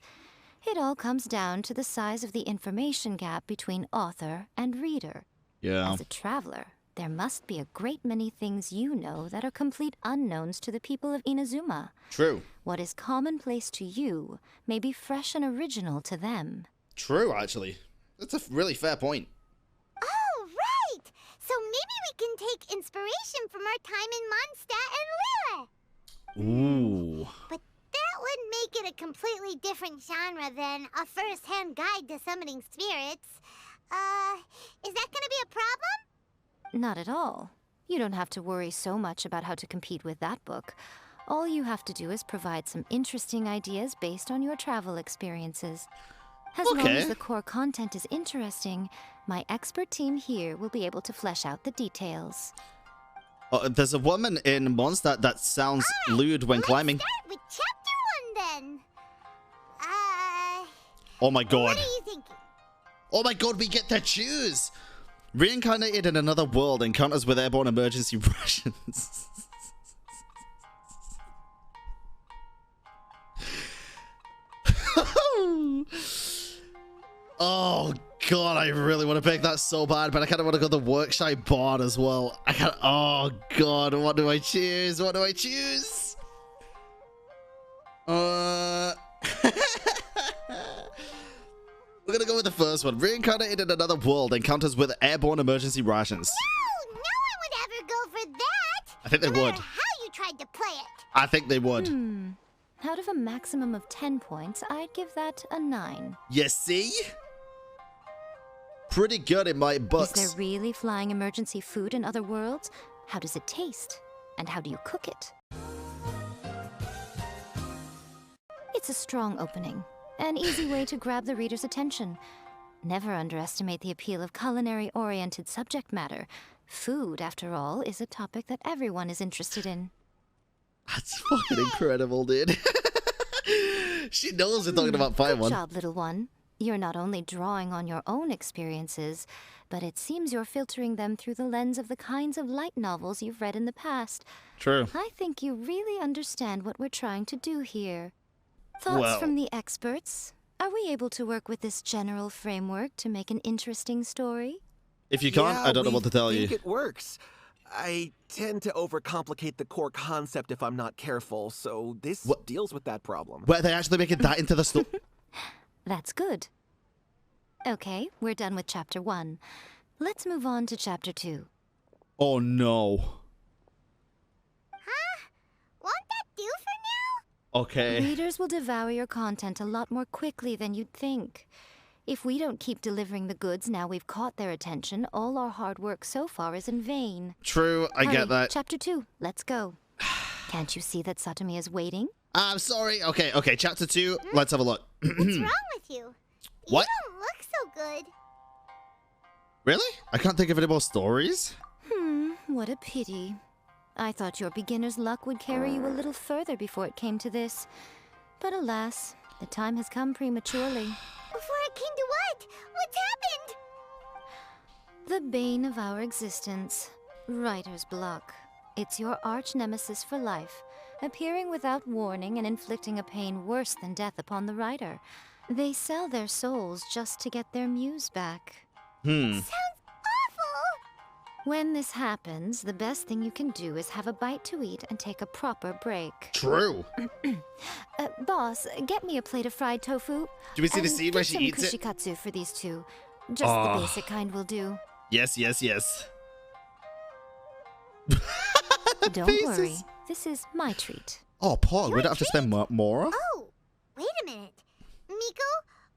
It all comes down to the size of the information gap between author and reader. Yeah. As a traveler, there must be a great many things you know that are complete unknowns to the people of Inazuma. True. What is commonplace to you may be fresh and original to them. True, actually. That's a really fair point. Oh, right! So maybe we can take inspiration from our time in Mondstadt and Ooh. But that would make it a completely different genre than a first-hand guide to summoning spirits. Is that gonna be a problem? Not at all. You don't have to worry so much about how to compete with that book. All you have to do is provide some interesting ideas based on your travel experiences. As long as the core content is interesting, my expert team here will be able to flesh out the details. Oh, there's a woman in Mondstadt that sounds lewd when climbing. Start with chapter 1 then. Oh my god. What are you thinking? Oh my god, we get to choose! Reincarnated in another world, encounters with airborne emergency rations. Oh god, I really want to pick that so bad, but I kind of want to go the Workshy Bard as well. I can't. Oh god, what do I choose? What do I choose? We're gonna go with the first one. Reincarnated in another world, encounters with airborne emergency rations. No one would ever go for that. I think they no would. matter how you tried to play it. I think they would. Out of a maximum of 10 points, I'd give that a 9. You see? Pretty good in my books. Is there really flying emergency food in other worlds? How does it taste? And how do you cook it? It's a strong opening. An easy way to grab the reader's attention. Never underestimate the appeal of culinary-oriented subject matter. Food, after all, is a topic that everyone is interested in. That's fucking incredible, dude. She knows we're talking about Good Paimon. job, little one. You're not only drawing on your own experiences, but it seems you're filtering them through the lens of the kinds of light novels you've read in the past. True. I think you really understand what we're trying to do here. Thoughts Well. from the experts? Are we able to work with this general framework to make an interesting story? If you can't, I don't know what to tell I you. think it works. I tend to overcomplicate the core concept if I'm not careful, so this deals with that problem. Were they actually making that into the story? That's good. Okay, we're done with Chapter 1. Let's move on to Chapter 2. Oh no. Won't that do for now? Okay. Readers will devour your content a lot more quickly than you'd think. If we don't keep delivering the goods now we've caught their attention, all our hard work so far is in vain. True, I Hurry, get that. Chapter 2, let's go. Can't you see that Satomi is waiting? I'm sorry. Okay, chapter 2. Let's have a look. What's wrong with you? What? You don't look so good. Really? I can't think of any more stories? What a pity. I thought your beginner's luck would carry you a little further before it came to this. But alas, the time has come prematurely. Before it came to what? What's happened? The bane of our existence. Writer's block. It's your arch nemesis for life, appearing without warning and inflicting a pain worse than death upon the writer. They sell their souls just to get their muse back. Sounds awful. When this happens, the best thing you can do is have a bite to eat and take a proper break. True. Boss, get me a plate of fried tofu. Do we see the and scene where get she some eats it? kushikatsu for these two. Just the basic kind will do. Yes, yes, yes. Don't faces. worry, this is my treat. Oh, Paul, we don't have to spend more? Oh, wait a minute. Miko,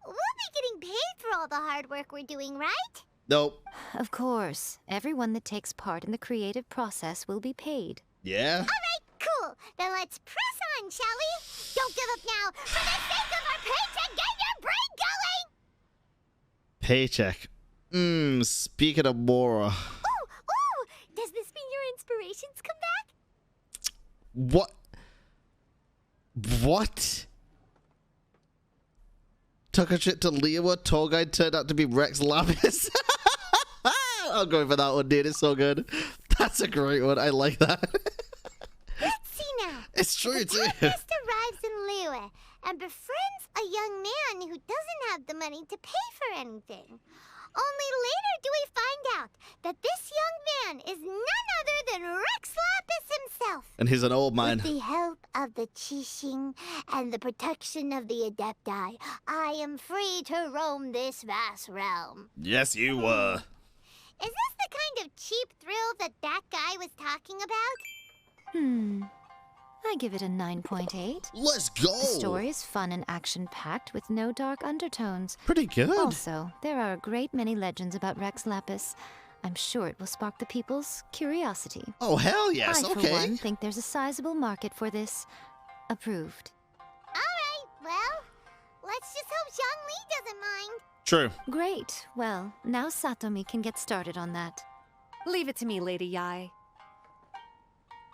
we'll be getting paid for all the hard work we're doing, right? Nope. Of course, everyone that takes part in the creative process will be paid. Yeah? Alright, cool. Then let's press on, shall we? Don't give up now. For the sake of our paycheck, get your brain going! Paycheck. Speaking of Mora. Ooh, does this mean your inspirations come back? What? What? Took a trip to Liwa, tour guide turned out to be Rex Lapis. I'm going for that one, dude. It's so good. That's a great one. I like that. Let's see now. It's true, The too. therapist arrives in Liyue and befriends a young man who doesn't have the money to pay for anything. Only later do we find out that this young man is none other than Rex Lapis himself. And he's an old man. With the help of the Qixing and the protection of the Adepti, I am free to roam this vast realm. Yes, you were. Is this the kind of cheap thrill that guy was talking about? I give it a 9.8. Let's go! The story is fun and action-packed with no dark undertones. Pretty good. Also, there are a great many legends about Rex Lapis. I'm sure it will spark the people's curiosity. Oh, hell yes, I, okay. for one, think there's a sizable market for this. Approved. Alright, well, let's just hope Zhongli doesn't mind. True. Great. Well, now Satomi can get started on that. Leave it to me, Lady Yae.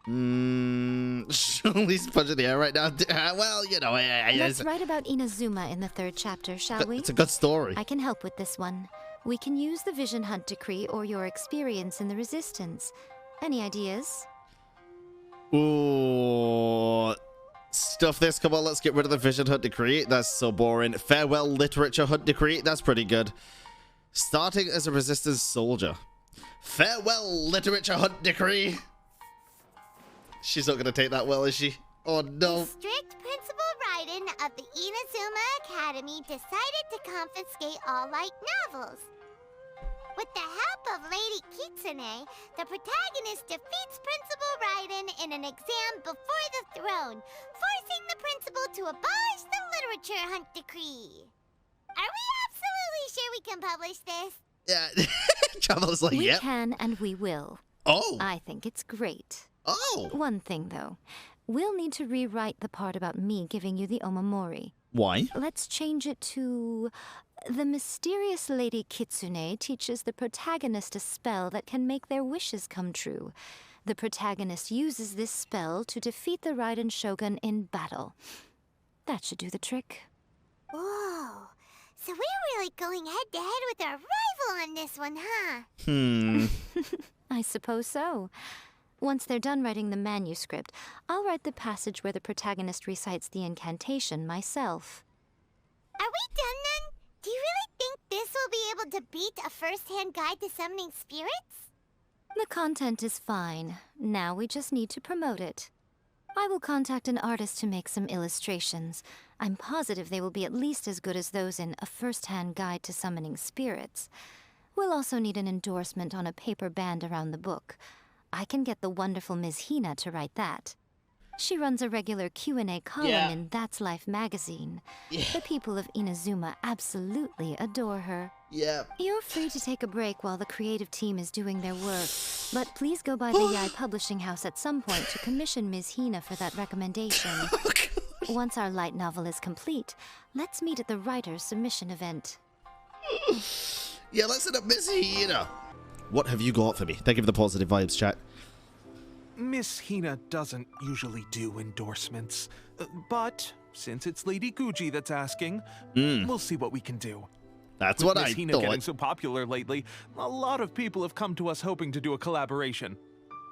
He's punching the air right now. Well, you know, Let's write about Inazuma in the 3rd chapter, shall we? It's a good story. I can help with this one. We can use the Vision Hunt Decree or your experience in the Resistance. Any ideas? Ooh. Stuff this. Come on, let's get rid of the Vision Hunt Decree. That's so boring. Farewell Literature Hunt Decree. That's pretty good. Starting as a Resistance soldier. Farewell Literature Hunt Decree. She's not going to take that well, is she? Oh, no. The strict Principal Raiden of the Inazuma Academy decided to confiscate all light novels. With the help of Lady Kitsune, the protagonist defeats Principal Raiden in an exam before the throne, forcing the principal to abolish the Literature Hunt Decree. Are we absolutely sure we can publish this? Yeah. Traveler's like, We yep. can and we will. Oh. I think it's great. Oh. One thing, though. We'll need to rewrite the part about me giving you the Omamori. Why? Let's change it to... The mysterious Lady Kitsune teaches the protagonist a spell that can make their wishes come true. The protagonist uses this spell to defeat the Raiden Shogun in battle. That should do the trick. Whoa. So we're really going head-to-head with our rival on this one, huh? I suppose so. Once they're done writing the manuscript, I'll write the passage where the protagonist recites the incantation myself. Are we done then? Do you really think this will be able to beat a first-hand guide to summoning spirits? The content is fine. Now we just need to promote it. I will contact an artist to make some illustrations. I'm positive they will be at least as good as those in A First-Hand Guide to Summoning Spirits. We'll also need an endorsement on a paper band around the book. I can get the wonderful Ms. Hina to write that. She runs a regular Q&A column in That's Life magazine. The people of Inazuma absolutely adore her. Yeah. You're free to take a break while the creative team is doing their work, but please go by the Yae Publishing house at some point to commission Ms. Hina for that recommendation. Once our light novel is complete, let's meet at the writer's submission event. Yeah, let's hit up Miss Hina. What have you got for me? Thank you for the positive vibes, chat. Miss Hina doesn't usually do endorsements, but since it's Lady Guuji that's asking, we'll see what we can do. That's With what Miss I Hina thought. getting so popular lately, a lot of people have come to us hoping to do a collaboration.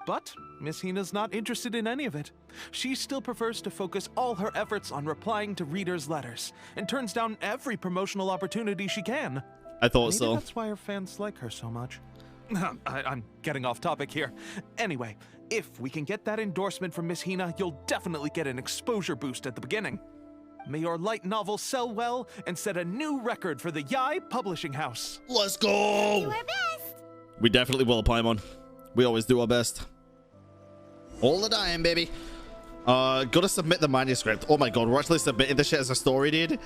But Miss Hina's not interested in any of it. She still prefers to focus all her efforts on replying to readers' letters, and turns down every promotional opportunity she can. I thought Maybe so. that's why her fans like her so much. I'm getting off topic here. Anyway, if we can get that endorsement from Miss Hina, you'll definitely get an exposure boost at the beginning. May your light novel sell well and set a new record for the Yae Publishing house. Let's go! Do our best! We definitely will, Paimon. We always do our best. All the time, baby. Gotta submit the manuscript. Oh my god, we're actually submitting this shit as a story, dude.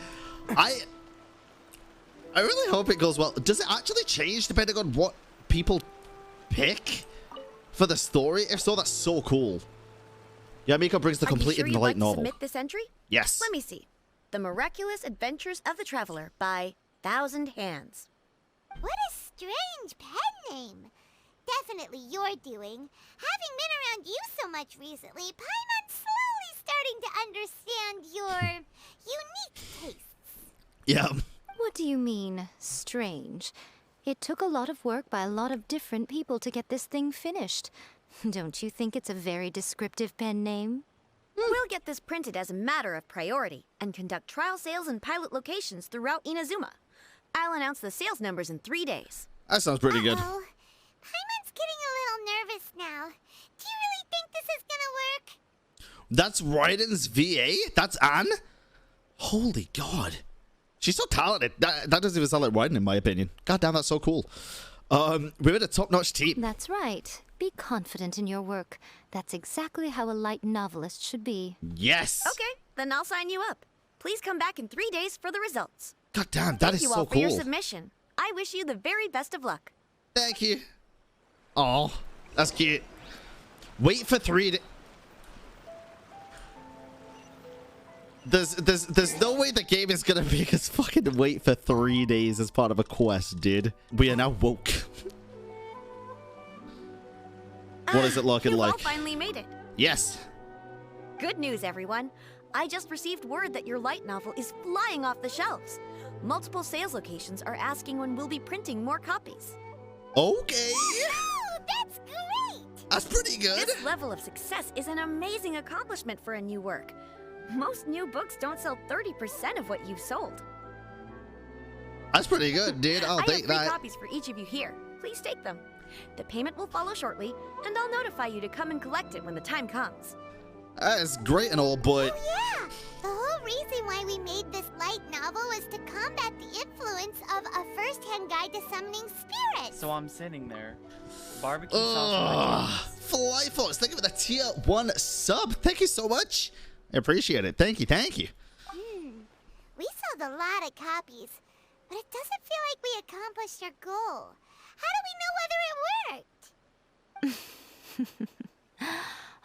I really hope it goes well. Does it actually change depending on what people pick for the story? If so, that's so cool. Yae Miko brings the completed light novel. Submit this entry? Yes. Let me see. The Miraculous Adventures of the Traveler by Thousand Hands. What a strange pen name. Definitely your doing. Having been around you so much recently, Paimon's slowly starting to understand your unique tastes. Yeah. What do you mean, strange? It took a lot of work by a lot of different people to get this thing finished. Don't you think it's a very descriptive pen name? We'll get this printed as a matter of priority and conduct trial sales in pilot locations throughout Inazuma. I'll announce the sales numbers in 3 days. That sounds pretty good. Uh-oh. Paimon's getting a little nervous now. Do you really think this is gonna work? That's Raiden's VA? That's Anne? Holy god. She's so talented. That doesn't even sound like Raiden in my opinion. God damn, that's so cool. We're in a top-notch team. That's right. Be confident in your work. That's exactly how a light novelist should be. Yes! Okay, then I'll sign you up. Please come back in 3 days for the results. God damn, that is Thank you so all for your cool. submission. I wish you the very best of luck. Thank you. Oh, that's cute. Wait for 3 days. There's no way the game is gonna make us fucking wait for 3 days as part of a quest, dude. We are now woke. What is it looking You've like? all finally made it. Yes. Good news, everyone. I just received word that your light novel is flying off the shelves. Multiple sales locations are asking when we'll be printing more copies. Okay. Oh, that's great! That's pretty good. This level of success is an amazing accomplishment for a new work. Most new books don't sell 30% of what you've sold. That's pretty good, dude. I'll I have take 3 that. copies for each of you here. Please take them. The payment will follow shortly, and I'll notify you to come and collect it when the time comes. That is great and all, but Oh yeah! The whole reason why we made this light novel was to combat the influence of a first-hand guide to summoning spirits. So I'm sitting there. Barbecue sauce. Fly Fox, thank you for the tier 1 sub. Thank you so much. I appreciate it. Thank you, thank you. We sold a lot of copies, but it doesn't feel like we accomplished our goal. How do we know whether it worked?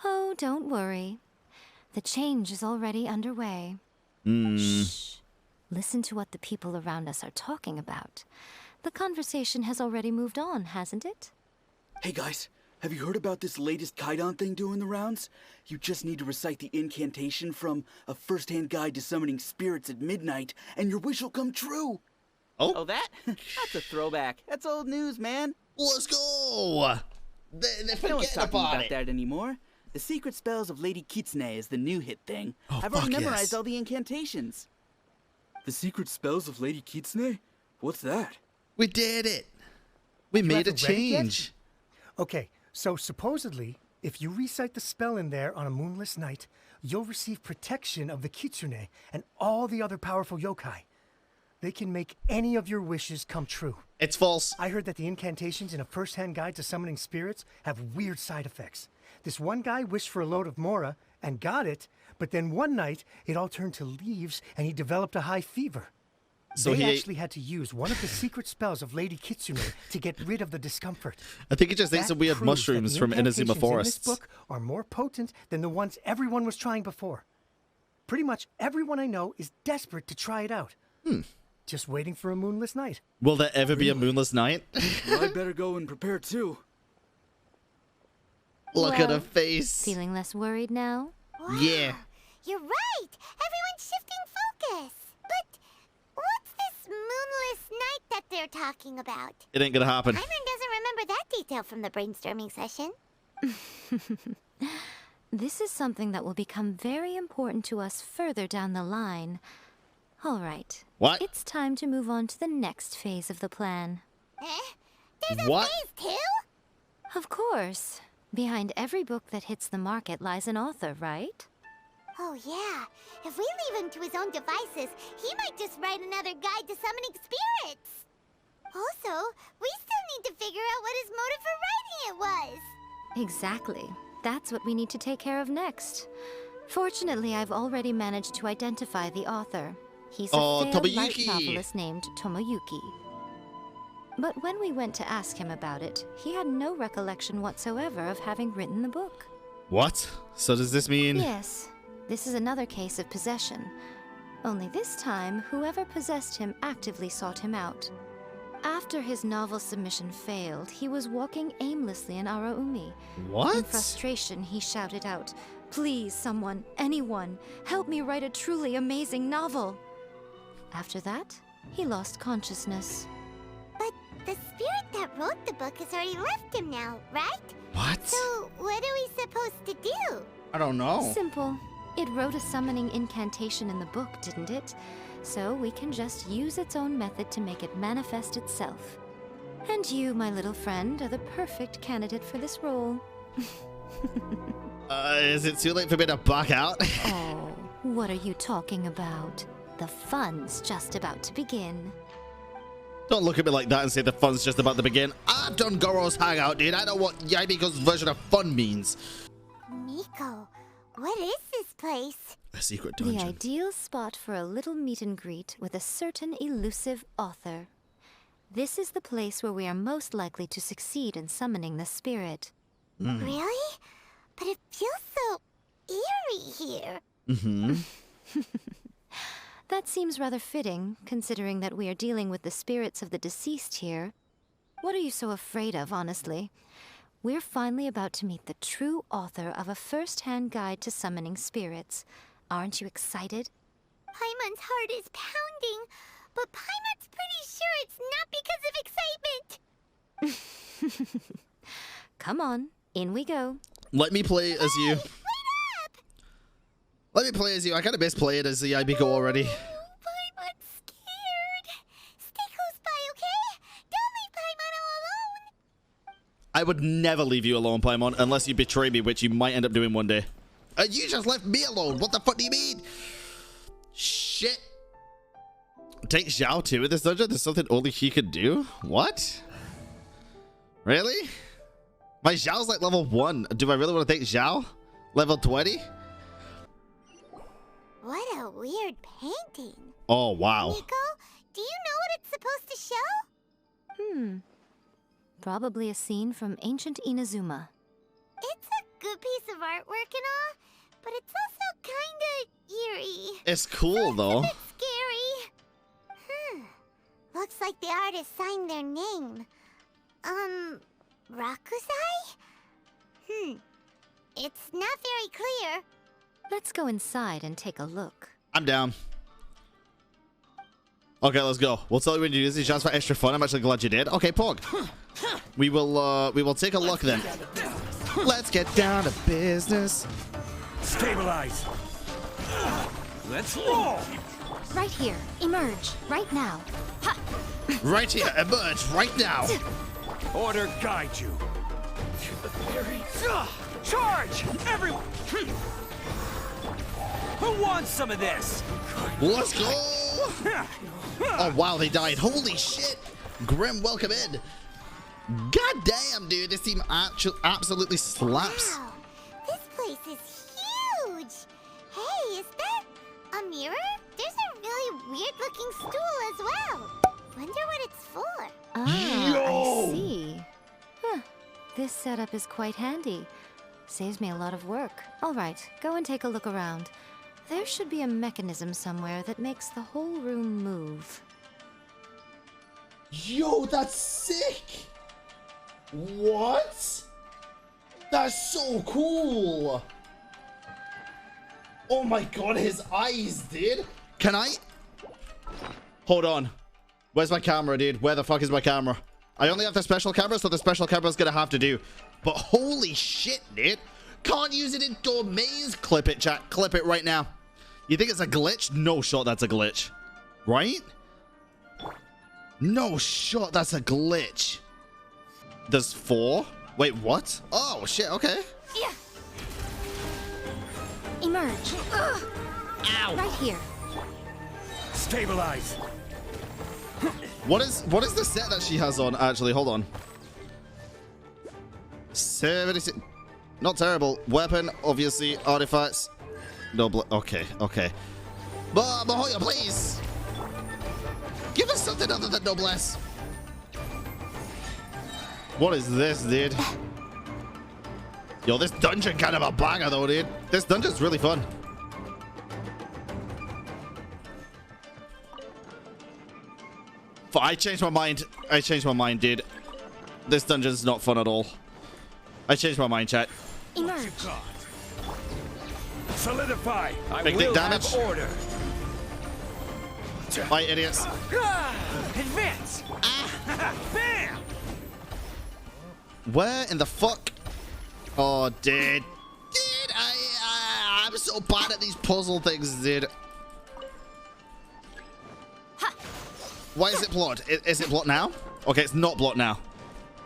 Oh, don't worry. The change is already underway. Shh. Listen to what the people around us are talking about. The conversation has already moved on, hasn't it? Hey guys, have you heard about this latest Kaidan thing doing the rounds? You just need to recite the incantation from A First-Hand Guide to Summoning Spirits at Midnight, and your wish will come true. Oh, that? That's a throwback. That's old news, man. Let's go. They're No one's forgetting talking about about it. that anymore. The secret spells of Lady Kitsune is the new hit thing. Oh, I've already fuck memorized yes. all the incantations. The secret spells of Lady Kitsune? What's that? We did it. We made a haven't read it yet? change. Okay, so supposedly, if you recite the spell in there on a moonless night, you'll receive protection of the Kitsune and all the other powerful yokai. They can make any of your wishes come true. It's false. I heard that the incantations in A First-Hand Guide to Summoning Spirits have weird side effects. This one guy wished for a load of mora and got it, but then one night it all turned to leaves and he developed a high fever. So they he actually had to use one of the secret spells of Lady Kitsune to get rid of the discomfort. I think he just ate That some weird proves mushrooms that from the Inazuma incantations in this Forests. book are more potent than the ones everyone was trying before. Pretty much everyone I know is desperate to try it out. Just waiting for a moonless night. Will there ever be a moonless night? Well, I better go and prepare too. Look at her Well, face. Feeling less worried now? Yeah. You're right! Everyone's shifting focus! But what's this moonless night that they're talking about? It ain't gonna happen. Hyman doesn't remember that detail from the brainstorming session. This is something that will become very important to us further down the line. All right. What? It's time to move on to the next phase of the plan. There's a What? phase two? Of course. Behind every book that hits the market lies an author, right? Oh yeah, if we leave him to his own devices, he might just write another guide to summoning spirits. Also, we still need to figure out what his motive for writing it was. Exactly. That's what we need to take care of next. Fortunately, I've already managed to identify the author. He's a failed light Tomoyuki. novelist named Tomoyuki. But when we went to ask him about it, he had no recollection whatsoever of having written the book. What? So does this mean... Yes, this is another case of possession. Only this time, whoever possessed him actively sought him out. After his novel submission failed, he was walking aimlessly in Araumi. In What? frustration, he shouted out, "Please, someone, anyone, help me write a truly amazing novel." After that, he lost consciousness. But the spirit that wrote the book has already left him now, right? What? So, what are we supposed to do? I don't know. Simple. It wrote a summoning incantation in the book, didn't it? So we can just use its own method to make it manifest itself. And you, my little friend, are the perfect candidate for this role. Is it too late for me to back out? Oh, what are you talking about? The fun's just about to begin. Don't look at me like that and say the fun's just about to begin. I've done Goro's Hangout, dude. I know what Yae Miko's version of fun means. Miko, what is this place? A secret dungeon. The ideal spot for a little meet and greet with a certain elusive author. This is the place where we are most likely to succeed in summoning the spirit. Really? But it feels so eerie here. Mm-hmm. That seems rather fitting, considering that we are dealing with the spirits of the deceased here. What are you so afraid of, honestly? We're finally about to meet the true author of a first-hand guide to summoning spirits. Aren't you excited? Paimon's heart is pounding, but Paimon's pretty sure it's not because of excitement. Come on, in we go. Let me play as you. Wait up! Let me play as you. I kind of misplayed as the Yae Miko already. Paimon's scared. Stay close by, okay? Don't leave Paimon all alone. I would never leave you alone, Paimon, unless you betray me, which you might end up doing one day. And you just left me alone. What the fuck do you mean? Shit. Take Xiao too in this dungeon? There's something only he could do? What? Really? My Xiao's like level 1. Do I really want to take Xiao? Level 20? What a weird painting. Oh, wow. Miko, do you know what it's supposed to show? Probably a scene from ancient Inazuma. It's a good piece of artwork and all, but it's also kinda eerie. It's cool, though. It's scary. Looks like the artist signed their name. Rakusai? It's not very clear. Let's go inside and take a look. I'm down. Okay, let's go. We'll tell you when you use these shots for extra fun. I'm actually glad you did. Okay, Pog. We will take a look then. Let's get down to business. Stabilize. Let's roll. Right here. Emerge. Right now. Ha! Right here. Emerge right now. Order guide you. Charge! Everyone! Who wants some of this? Let's go. Oh, wow, they died. Holy shit. Grim, welcome in. God damn, dude. This team absolutely slaps. Wow, this place is huge. Hey, is that a mirror? There's a really weird-looking stool as well. Wonder what it's for. I see. Huh. This setup is quite handy. Saves me a lot of work. All right, go and take a look around. There should be a mechanism somewhere that makes the whole room move. Yo, that's sick. What? That's so cool. Oh my god, his eyes, dude. Can I? Hold on. Where's my camera, dude? Where the fuck is my camera? I only have the special camera, so the special camera's gonna have to do. But holy shit, dude. Can't use it in domains. Clip it, chat. Clip it right now. You think it's a glitch? No shot that's a glitch. Right? No shot that's a glitch. There's 4? Wait, what? Oh, shit, okay. Yeah. Emerge. Ow. Right here. Stabilize. What is the set that she has on? Actually, hold on. 76. Not terrible. Weapon, obviously. Artifacts. No, okay, okay. Mahoya, please. Give us something other than noblesse. What is this, dude? Yo, this dungeon kind of a banger, though, dude. This dungeon's really fun. I changed my mind. I changed my mind, dude. This dungeon's not fun at all. I changed my mind, chat. Emerge. Solidify. Big dick damage. Order. Bye, idiots. Advance. Bam. Where in the fuck? Oh, dude. Dude, I'm so bad at these puzzle things, dude. Why is it blocked? Is it blocked now? Okay, it's not blocked now.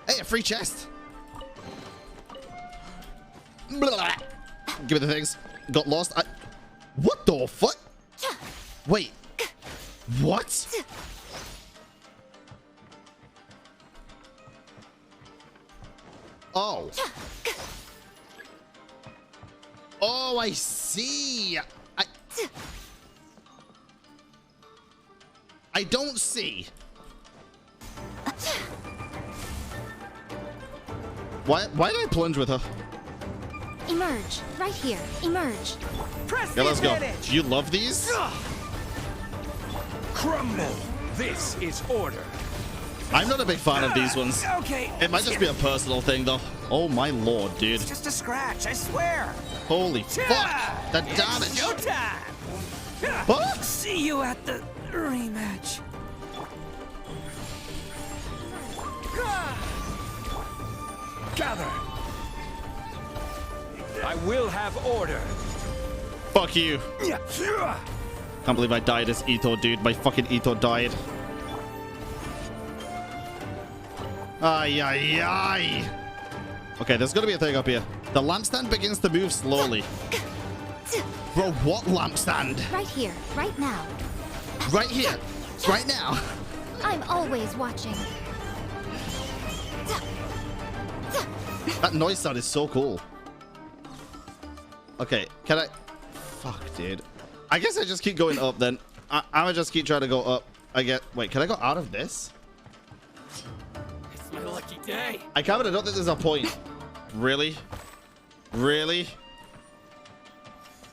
Hey, a free chest. Blah. Give me the things. Got lost. What the fuck? Wait. What? Oh. Oh, I see. I don't see. Why did I plunge with her? Emerge. Right here. Emerge. Yeah, let's go. You love these? Crumble. This is order. I'm not a big fan of these ones. Okay. It might just be a personal thing, though. Oh my lord, dude. It's just a scratch, I swear. Holy fuck. The damage. Showtime. What? See you at the rematch. Gather. I will have order. Fuck you. Can't believe I died as Ito, dude. My fucking Ito died. Ay, ay, ay. Okay, there's gonna be a thing up here. The lampstand begins to move slowly. Bro, what lampstand? Right here. Right now. Right here. Right now. I'm always watching. That noise sound is so cool. Okay, can I... Fuck, dude. I guess I just keep going up then. I'm gonna just keep trying to go up. Wait, can I go out of this? It's my lucky day. I don't think there's a point. Really? Really?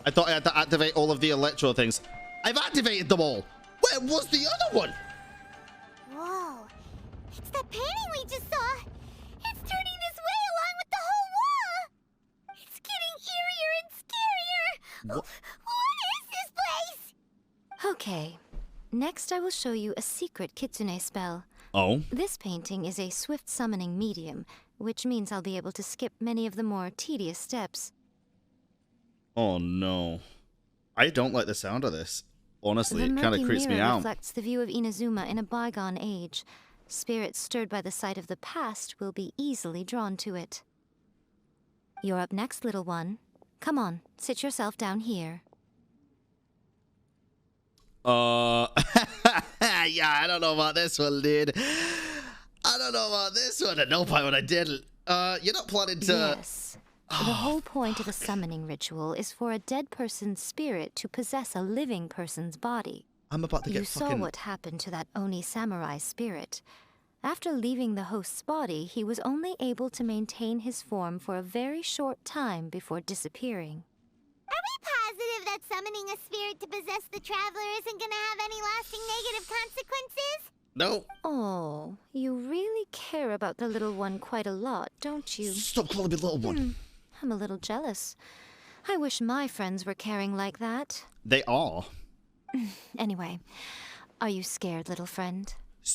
I thought I had to activate all of the electro things. I've activated them all. Where was the other one? Whoa. It's that painting we just saw. It's turning this way along with the whole wall. It's getting eerier and scarier. What is this place? Okay. Next, I will show you a secret kitsune spell. Oh? This painting is a swift summoning medium, which means I'll be able to skip many of the more tedious steps. Oh no. I don't like the sound of this. Honestly, it kind of creeps me The mirror out. reflects the view of Inazuma in a bygone age. Spirits stirred by the sight of the past will be easily drawn to it. You're up next, little one. Come on, sit yourself down here. Yeah, I don't know about this one, dude. I don't know about this one. At no point when I didn't. You're not planning to... Yes. The whole point of the summoning ritual is for a dead person's spirit to possess a living person's body. I'm about to get You saw what happened to that Oni samurai spirit. After leaving the host's body, he was only able to maintain his form for a very short time before disappearing. Are we positive that summoning a spirit to possess the traveler isn't gonna have any lasting negative consequences? No. Oh, you really care about the little one quite a lot, don't you? Stop calling me little one. I'm a little jealous. I wish my friends were caring like that. They are. Anyway, are you scared, little friend?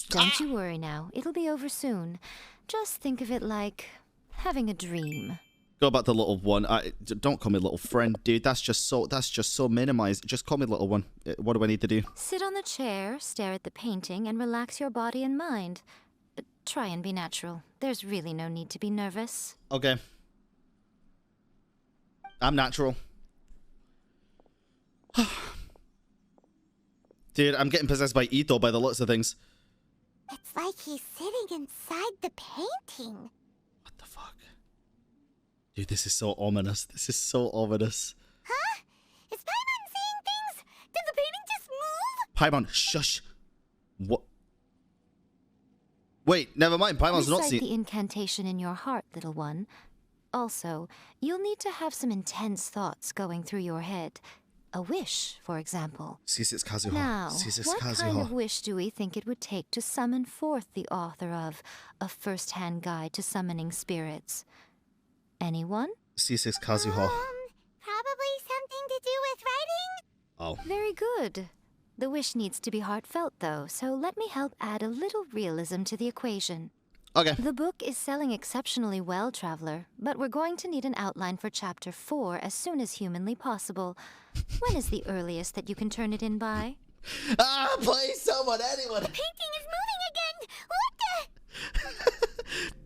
Don't you worry now. It'll be over soon. Just think of it like having a dream. Go back to little one. Don't call me little friend, dude. That's just so minimized. Just call me little one. What do I need to do? Sit on the chair, stare at the painting, and relax your body and mind. Try and be natural. There's really no need to be nervous. Okay. I'm natural. Dude, I'm getting possessed by Ito by the looks of things. It's like he's sitting inside the painting. What the fuck? Dude, this is so ominous. This is so ominous. Huh? Is Paimon seeing things? Did the painting just move? Paimon, shush. What? Wait, never mind. Paimon's not Recite seeing... the incantation in your heart, little one. Also, you'll need to have some intense thoughts going through your head. A wish, for example. Kazuha. Now, what Kazuha. kind of wish do we think it would take to summon forth the author of A First-Hand Guide to Summoning Spirits? Anyone? Kazuha. Probably something to do with writing? Oh. Very good. The wish needs to be heartfelt, though, so let me help add a little realism to the equation. Okay. The book is selling exceptionally well, Traveler, but we're going to need an outline for Chapter 4 as soon as humanly possible. When is the earliest that you can turn it in by? Please, someone, anyone. The painting is moving again!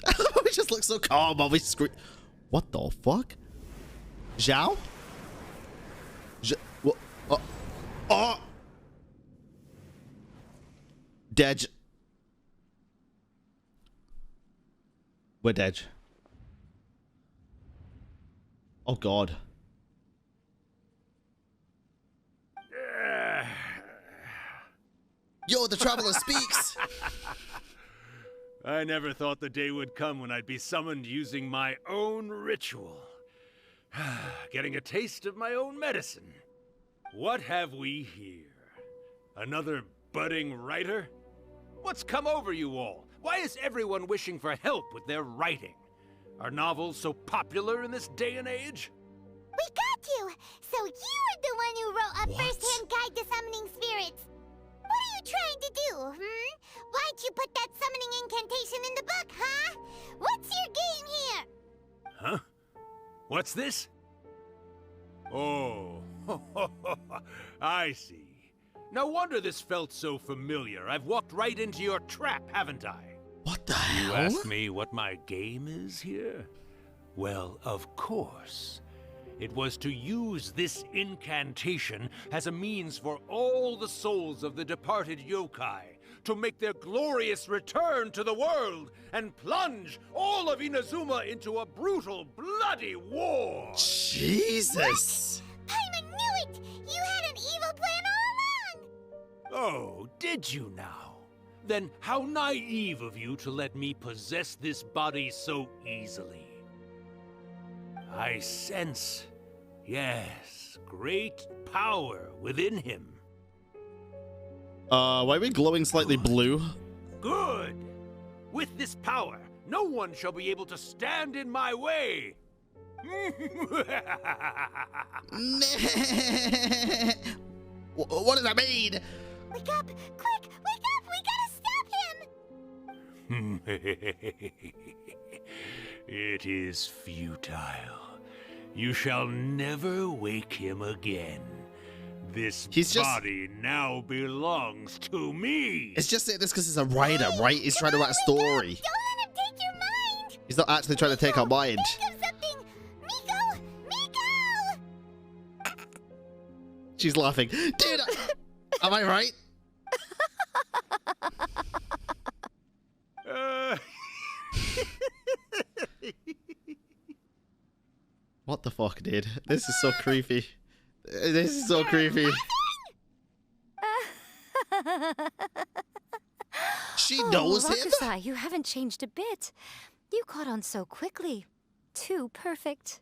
What the? We just look so calm while we scream. What the fuck? Zhao? What? Oh! Dead. We're dead. Oh, God. Yo, the Traveler speaks! I never thought the day would come when I'd be summoned using my own ritual. Getting a taste of my own medicine. What have we here? Another budding writer? What's come over you all? Why is everyone wishing for help with their writing? Are novels so popular in this day and age? We got you! So you're the one who wrote a first-hand guide to summoning spirits. What are you trying to do, Why'd you put that summoning incantation in the book, huh? What's your game here? Huh? What's this? Oh, I see. No wonder this felt so familiar. I've walked right into your trap, haven't I? What the You hell? asked me what my game is here? Well, of course. It was to use this incantation as a means for all the souls of the departed yokai to make their glorious return to the world and plunge all of Inazuma into a brutal, bloody war. Jesus! Paimon knew it! You had an evil plan all along! Oh, did you now? Then how naive of you to let me possess this body so easily. I sense, yes, great power within him. Why are we glowing slightly blue? Good! With this power, no one shall be able to stand in my way. What does that mean? Wake up! Quick! Wake up! We gotta stop him! It is futile. You shall never wake him again. This body now belongs to me. It's just saying this because he's a writer, right? He's trying to write a story. Don't let him take your mind! He's not actually trying to take our mind. Think of something! Miko! Miko! She's laughing. Dude, am I right? What the fuck, dude? This is so creepy. This is so creepy. She knows him? Urakusai, you haven't changed a bit. You caught on so quickly. Too perfect.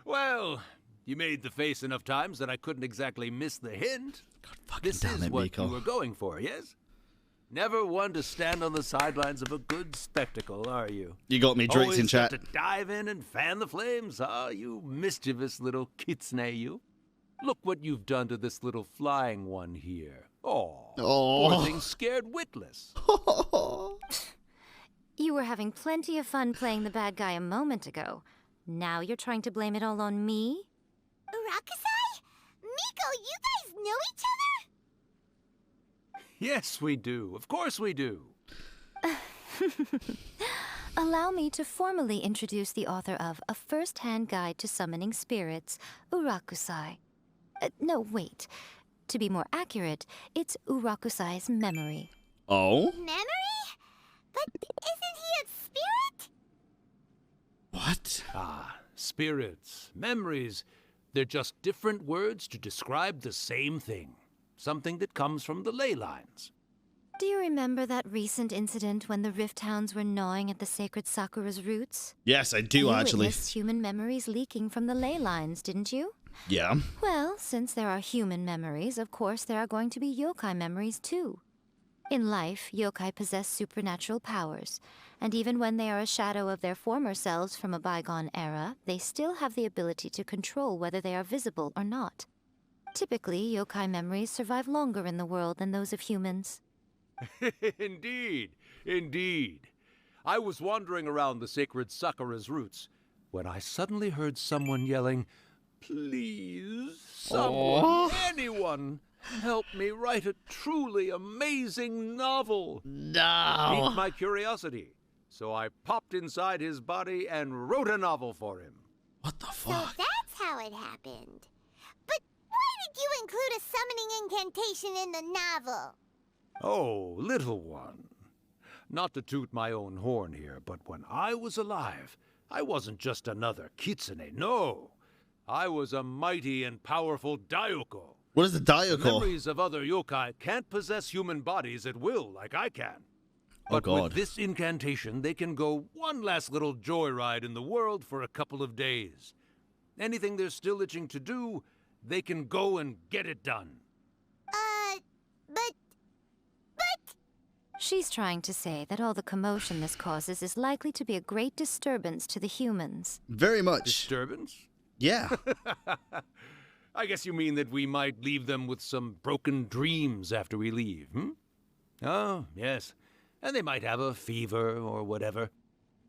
Well, you made the face enough times that I couldn't exactly miss the hint. This is what Miko. you were going for, yes? Never one to stand on the sidelines of a good spectacle, are you? You got me, Drake's in Always chat. got to dive in and fan the flames, huh? You mischievous little kitsune, you. Look what you've done to this little flying one here. Oh, poor thing scared witless. You were having plenty of fun playing the bad guy a moment ago. Now you're trying to blame it all on me? Urakusai? Miko, you guys know each other? Yes, we do. Of course we do. Allow me to formally introduce the author of A First-Hand Guide to Summoning Spirits, Urakusai. No, wait. To be more accurate, it's Urakusai's memory. Oh? Memory? But isn't he a spirit? What? Ah, spirits, memories. They're just different words to describe the same thing. Something that comes from the ley lines. Do you remember that recent incident when the Rift Hounds were gnawing at the sacred Sakura's roots? Yes, I do, You actually. witnessed human memories leaking from the ley lines, didn't you? Yeah. Well, since there are human memories, of course there are going to be yokai memories too. In life, yokai possess supernatural powers, and even when they are a shadow of their former selves from a bygone era, they still have the ability to control whether they are visible or not. Typically, yokai memories survive longer in the world than those of humans. Indeed, indeed. I was wandering around the sacred Sakura's roots when I suddenly heard someone yelling, "Please, someone, anyone, help me write a truly amazing novel." No. Piqued my curiosity, so I popped inside his body and wrote a novel for him. What the So that's how it happened. But why did you include a summoning incantation in the novel? Oh, little one. Not to toot my own horn here, but when I was alive, I wasn't just another kitsune, no. I was a mighty and powerful Daiyoko. What is the The Daiyoko? memories of other yokai can't possess human bodies at will like I can. Oh, But God. with this incantation, they can go one last little joyride in the world for a couple of days. Anything they're still itching to do, they can go and get it done. But... She's trying to say that all the commotion this causes is likely to be a great disturbance to the humans. Very much. Disturbance? Yeah. I guess you mean that we might leave them with some broken dreams after we leave, hmm? Oh, yes. And they might have a fever or whatever.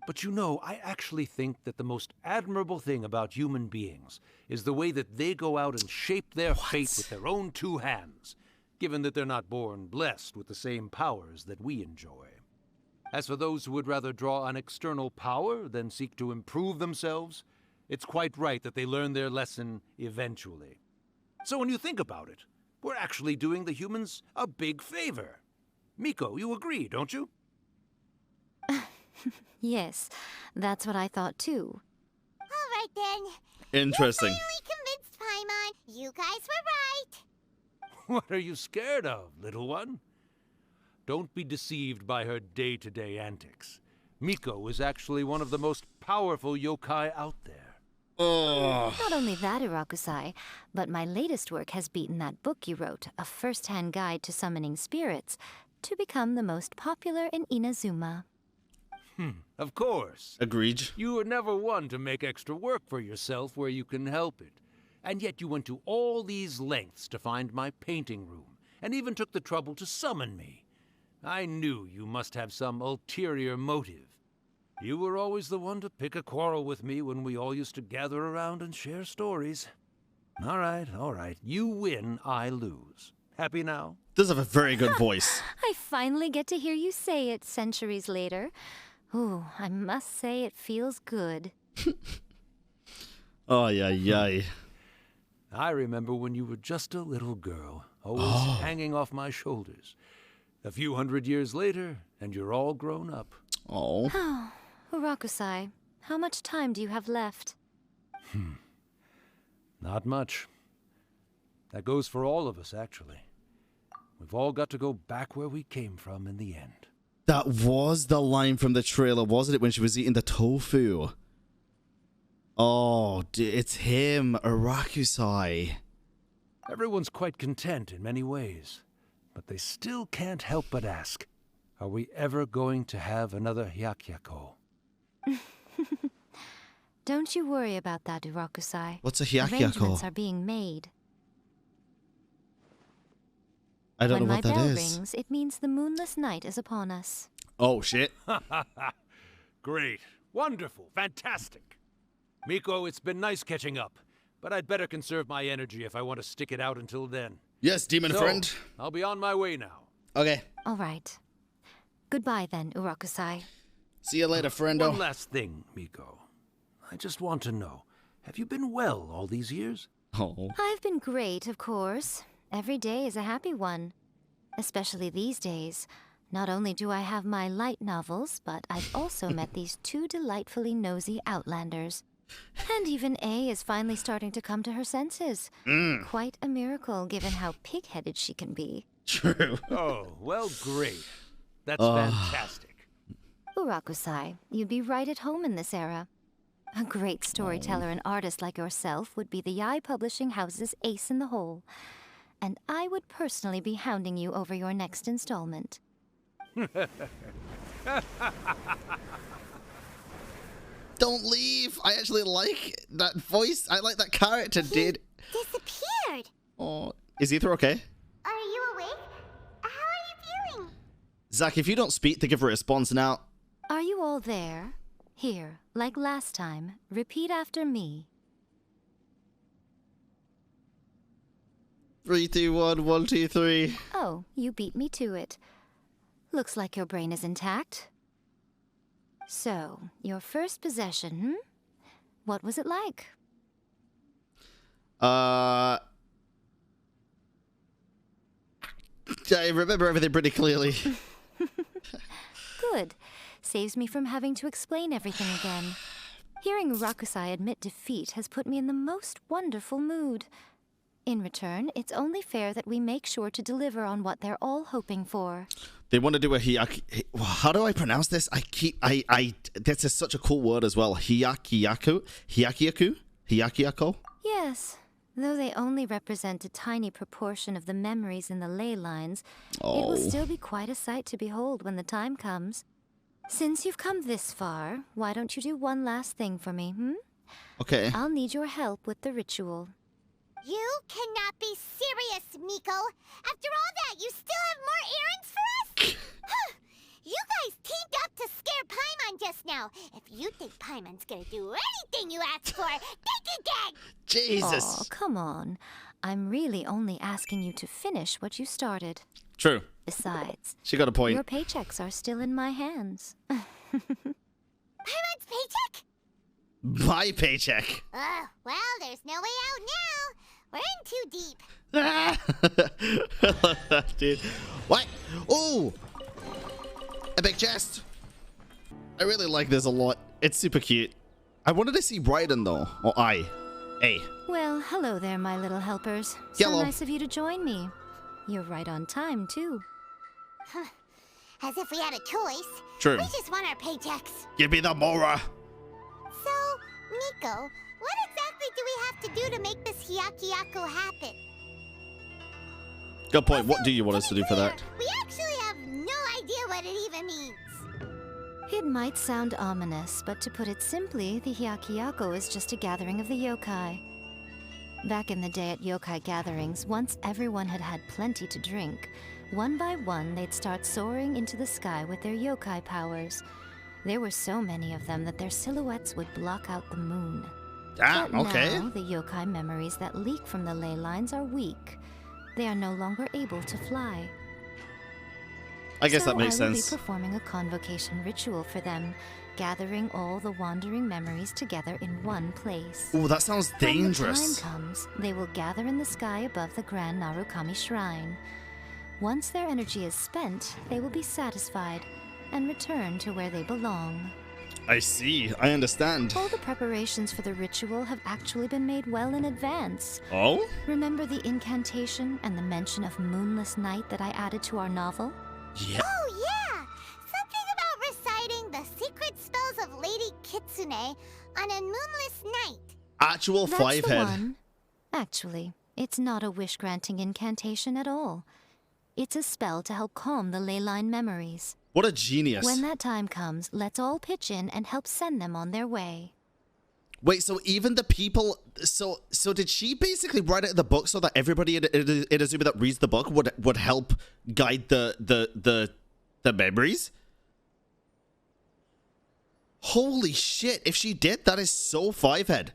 But you know, I actually think that the most admirable thing about human beings is the way that they go out and shape their fate with their own two hands, given that they're not born blessed with the same powers that we enjoy. As for those who would rather draw on external power than seek to improve themselves, it's quite right that they learn their lesson eventually. So when you think about it, we're actually doing the humans a big favor. Miko, you agree, don't you? Yes, that's what I thought too. All right, then. Interesting. You're finally convinced, Paimon. You guys were right. What are you scared of, little one? Don't be deceived by her day-to-day antics. Miko is actually one of the most powerful yokai out there. Oh. Not only that, Urakusai, but my latest work has beaten that book you wrote, A First-Hand Guide to Summoning Spirits, to become the most popular in Inazuma. Of course. Agreed. You were never one to make extra work for yourself where you can help it. And yet you went to all these lengths to find my painting room, and even took the trouble to summon me. I knew you must have some ulterior motive. You were always the one to pick a quarrel with me when we all used to gather around and share stories. All right. You win, I lose. Happy now? Does have a very good voice. I finally get to hear you say it centuries later. Ooh, I must say it feels good. Oh, yeah. I remember when you were just a little girl, always hanging off my shoulders. A few hundred years later, and you're all grown up. Oh. Oh, Urakusai, how much time do you have left? Not much. That goes for all of us, actually. We've all got to go back where we came from in the end. That was the line from the trailer, wasn't it, when she was eating the tofu? Oh, it's him, Urakusai. Everyone's quite content in many ways, but they still can't help but ask, are we ever going to have another Hyakyako? Don't you worry about that, Urakusai. What's a Arrangements Hyakyako? are being made. I don't When know my what that bell is. rings, it means the moonless night is upon us. Oh, shit. Great. Wonderful. Fantastic. Miko, it's been nice catching up, but I'd better conserve my energy if I want to stick it out until then. Yes, demon friend. I'll be on my way now. Okay. All right. Goodbye then, Urakusai. See you later, friendo. One last thing, Miko. I just want to know, have you been well all these years? Oh. I've been great, of course. Every day is a happy one. Especially these days. Not only do I have my light novels, but I've also met these two delightfully nosy outlanders. And even A is finally starting to come to her senses. Quite a miracle, given how pig-headed she can be. True. Oh, well, great. That's fantastic. Urakusai, you'd be right at home in this era. A great storyteller and artist like yourself would be the Yae Publishing house's ace in the hole. And I would personally be hounding you over your next installment. Don't leave. I actually like that voice. I like that character, dude. Disappeared. Oh, is Ether okay? Are you awake? How are you feeling? Zach, if you don't speak to give a response now. Are you all there? Here, like last time, repeat after me. 3, 2, 1, 1, 2, 3. Oh, you beat me to it. Looks like your brain is intact. So, your first possession, What was it like? I remember everything pretty clearly. Good. Saves me from having to explain everything again. Hearing Urakusai admit defeat has put me in the most wonderful mood. In return, it's only fair that we make sure to deliver on what they're all hoping for. They want to do a how do I pronounce this? This is such a cool word as well. Hiyakiyaku? Yes, though they only represent a tiny proportion of the memories in the ley lines, it will still be quite a sight to behold when the time comes. Since you've come this far, why don't you do one last thing for me, Okay. I'll need your help with the ritual. You cannot be serious, Miko. After all that, you still have more errands for us? You guys teamed up to scare Paimon just now. If you think Paimon's gonna do anything you ask for, think again! Jesus. Oh, come on. I'm really only asking you to finish what you started. True. Besides, She got a point. your paychecks are still in my hands. Paimon's paycheck? My paycheck. Well, there's no way out now. We're in too deep. Dude. What? Oh! A big chest. I really like this a lot. It's super cute. I wanted to see Raiden though. Or Hey. Well, hello there, my little helpers. Hello. So nice of you to join me. You're right on time, too. As if we had a choice. True. We just want our paychecks. Give me the Mora. So, Miko, what exactly do we have to do to make this Hyakuyaku happen? Good point. What do you want us to do for that? We actually have no idea what it even means. It might sound ominous, but to put it simply, the Hyakuyaku is just a gathering of the yokai. Back in the day at yokai gatherings, once everyone had had plenty to drink, one by one they'd start soaring into the sky with their yokai powers. There were so many of them that their silhouettes would block out the moon. But okay. now, the yokai memories that leak from the ley lines are weak. They are no longer able to fly. I guess that makes I will sense. be performing a convocation ritual for them, gathering all the wandering memories together in one place. Oh, that sounds dangerous. When the time comes, they will gather in the sky above the Grand Narukami Shrine. Once their energy is spent, they will be satisfied and return to where they belong. I see. I understand. All the preparations for the ritual have actually been made well in advance. Oh? Remember the incantation and the mention of moonless night that I added to our novel? Yeah. Oh, yeah! Something about reciting the secret spells of Lady Kitsune on a moonless night. Actual That's five the head. one. Actually, it's not a wish-granting incantation at all. It's a spell to help calm the ley line memories. What a genius. When that time comes, let's all pitch in and help send them on their way. Wait, so even the people... So did she basically write it in the book so that everybody in Inazuma that reads the book would help guide the memories? Holy shit, if she did, that is so five-head.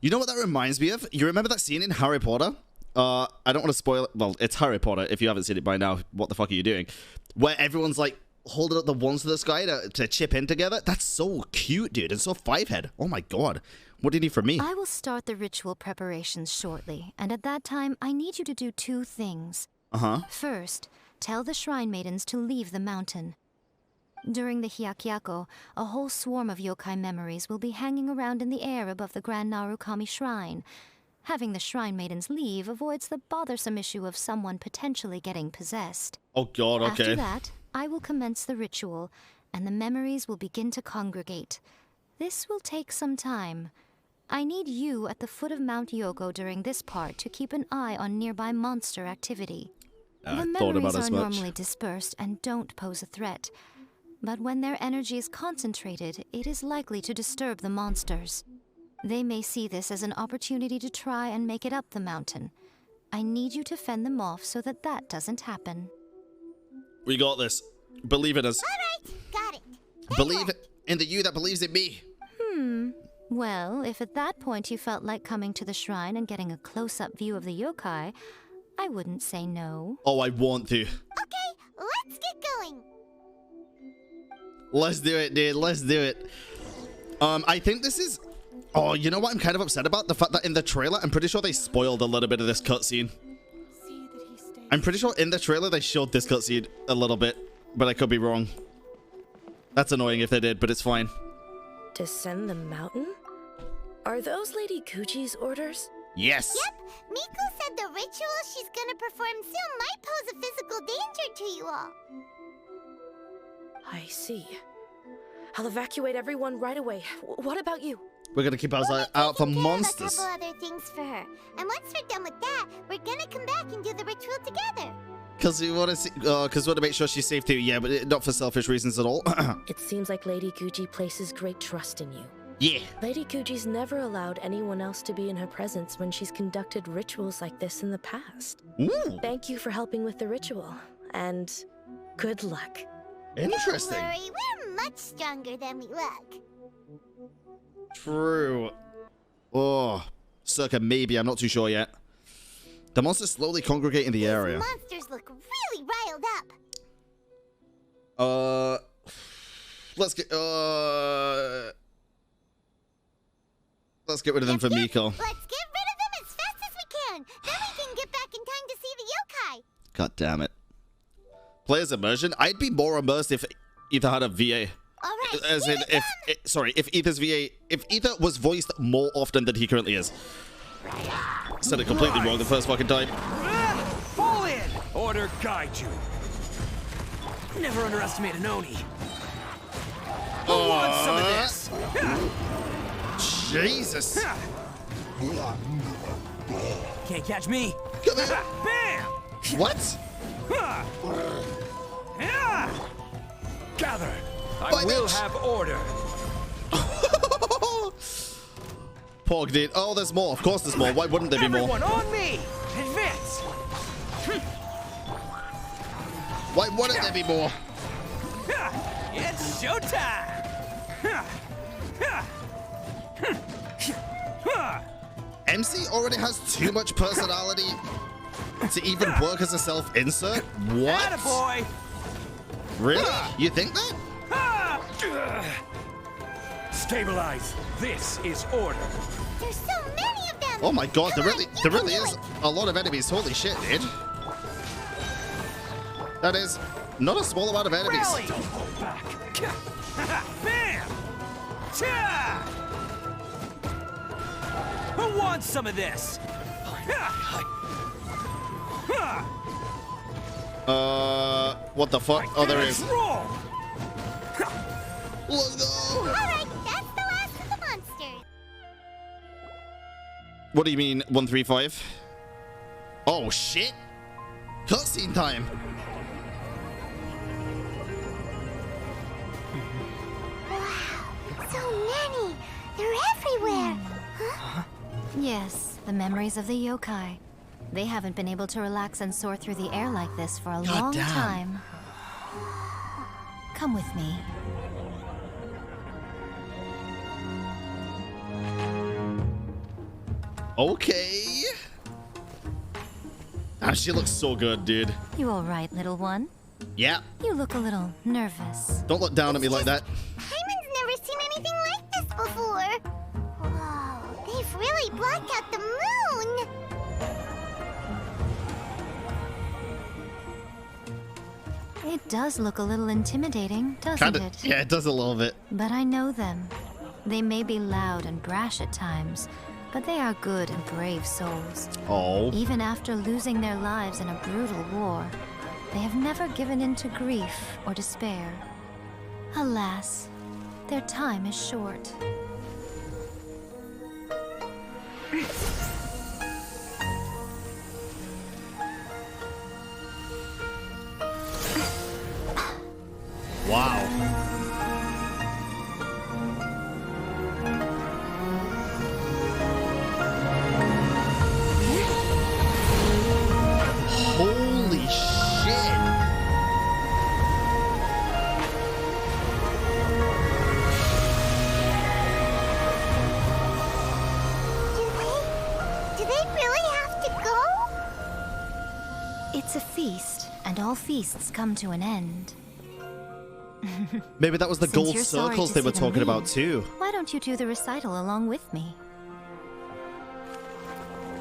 You know what that reminds me of? You remember that scene in Harry Potter? I don't want to spoil it. Well, it's Harry Potter. If you haven't seen it by now, what the fuck are you doing? Where everyone's like holding up the wands to the sky to chip in together. That's so cute, dude. It's so five-head. Oh my god. What do you need from me? I will start the ritual preparations shortly, and at that time, I need you to do two things. First, tell the shrine maidens to leave the mountain. During the Hyakuyaku, a whole swarm of yokai memories will be hanging around in the air above the Grand Narukami Shrine. Having the shrine maidens leave avoids the bothersome issue of someone potentially getting possessed. Oh god, okay. After that, I will commence the ritual, and the memories will begin to congregate. This will take some time. I need you at the foot of Mount Yogo during this part to keep an eye on nearby monster activity. The memories are normally dispersed and don't pose a threat, but when their energy is concentrated, it is likely to disturb the monsters. They may see this as an opportunity to try and make it up the mountain. I need you to fend them off so that doesn't happen. We got this. Believe in us. Alright, got it. Believe in the you that believes in me. Well, if at that point you felt like coming to the shrine and getting a close-up view of the yokai, I wouldn't say no. Oh, I want to. Okay, let's get going. Let's do it, dude. Let's do it. I think this is... Oh, you know what I'm kind of upset about? The fact that in the trailer, I'm pretty sure they spoiled a little bit of this cutscene. I'm pretty sure in the trailer they showed this cutscene a little bit, but I could be wrong. That's annoying if they did, but it's fine. Descend the mountain? Are those Lady Guuji's orders? Yes. Yep, Miko said the ritual she's gonna perform soon might pose a physical danger to you all. I see. I'll evacuate everyone right away. What about you? We're gonna keep our eye out for monsters. A couple other things for her. And once we're done with that, we're gonna come back and do the ritual together. Because we want to see, because we want to make sure she's safe too. Yeah, but not for selfish reasons at all. It seems like Lady Guuji places great trust in you. Yeah. Lady Guuji's never allowed anyone else to be in her presence when she's conducted rituals like this in the past. Ooh. Thank you for helping with the ritual, and good luck. Interesting. Don't worry, we're much stronger than we look. True. Oh, circa maybe. I'm not too sure yet. The monsters slowly congregate in the area. Monsters look really riled up. Let's get rid of them for Miko. Let's get rid of them as fast as we can. Then we can get back in time to see the yokai. God damn it. Players immersion? I'd be more immersed if Ether had a VA. Alright, as in, if Ether's VA, if Ether was voiced more often than he currently is. Said it completely wrong the first fucking time. Fall in! Order guide you. Never underestimate an Oni. Who wants some of this? Jesus. Can't catch me. Come here. Bam! What? Gather. I will have order. Porg did. Oh, there's more. Of course there's more. Why wouldn't there be more? Everyone on me! Advance! Why wouldn't there be more? It's showtime! MC already has too much personality to even work as a self-insert? What? Attaboy! Really? You think that? Stabilize. This is order. There's so many of them. Oh my god, Come there on, really is a lot of enemies. Holy shit, dude. That is not a small amount of enemies. Rally! Back. Bam! Cha! Who wants some of this? What the fuck? Oh, there is. Roll! Let's go! Alright, that's the last of the monsters. What do you mean, 135? Oh, shit! Cutscene time! Wow, so many. They're everywhere. Huh? Yes, the memories of the yokai. They haven't been able to relax and soar through the air like this for a long time. Come with me. Okay. Ah, she looks so good, dude. You all right, little one? Yeah. You look a little nervous. Don't look down at me like that. Paimon's never seen anything like this before. Whoa, they've really blocked out the moon. It does look a little intimidating, doesn't it? Yeah, it does a little bit. But I know them. They may be loud and brash at times, but they are good and brave souls. Oh. Even after losing their lives in a brutal war, they have never given in to grief or despair. Alas, their time is short. Wow. Holy shit. Do they really have to go? It's a feast, and all feasts come to an end. Maybe that was the Since gold you're sorry circles to they see were them talking about leave, too. Why don't you do the recital along with me?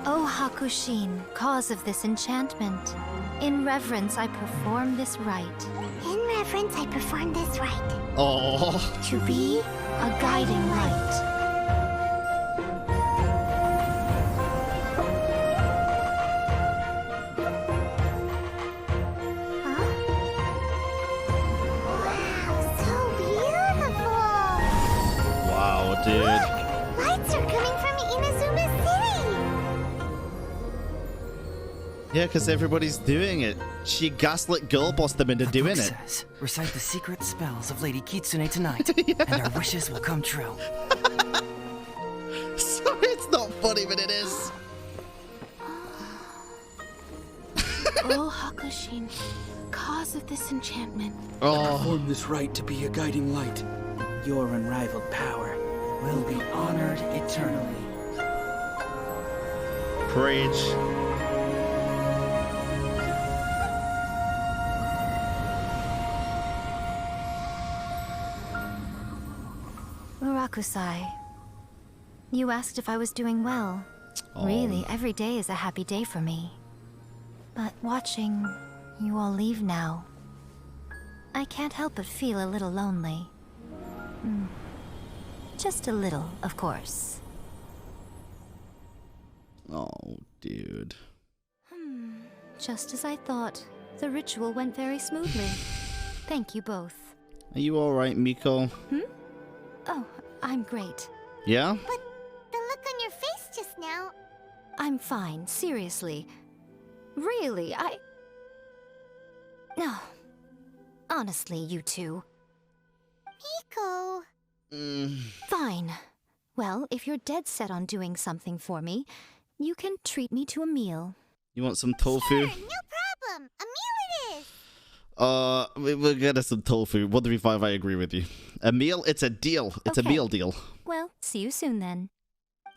O Hakushin, cause of this enchantment, in reverence I perform this rite. In reverence conference, I performed this rite. Oh. To be a guiding light. Wow, dude. Look, lights are coming from Inazuma City. Yeah, because everybody's doing it. She gaslit girl bossed them into doing it. Says, recite the secret spells of Lady Kitsune tonight, and our wishes will come true. Sorry, it's not funny, but it is. Oh, Hakushin, cause of this enchantment. Oh. Perform this rite to be a guiding light. Your unrivaled power will be honored eternally. Preach. Urakusai, you asked if I was doing well. Oh. Really, every day is a happy day for me. But watching you all leave now, I can't help but feel a little lonely. Just a little, of course. Oh, dude. Just as I thought, the ritual went very smoothly. Thank you both. Are you alright, Miko? Oh, I'm great. Yeah? But the look on your face just now. I'm fine, seriously. Really, No. Honestly, you two. Miko. Fine. Well, if you're dead set on doing something for me, you can treat me to a meal. You want some tofu? Sure, no problem. A meal it is. We'll get us some tofu. 135, I agree with you. A meal? It's a deal. It's a Okay. meal deal. Well, see you soon then.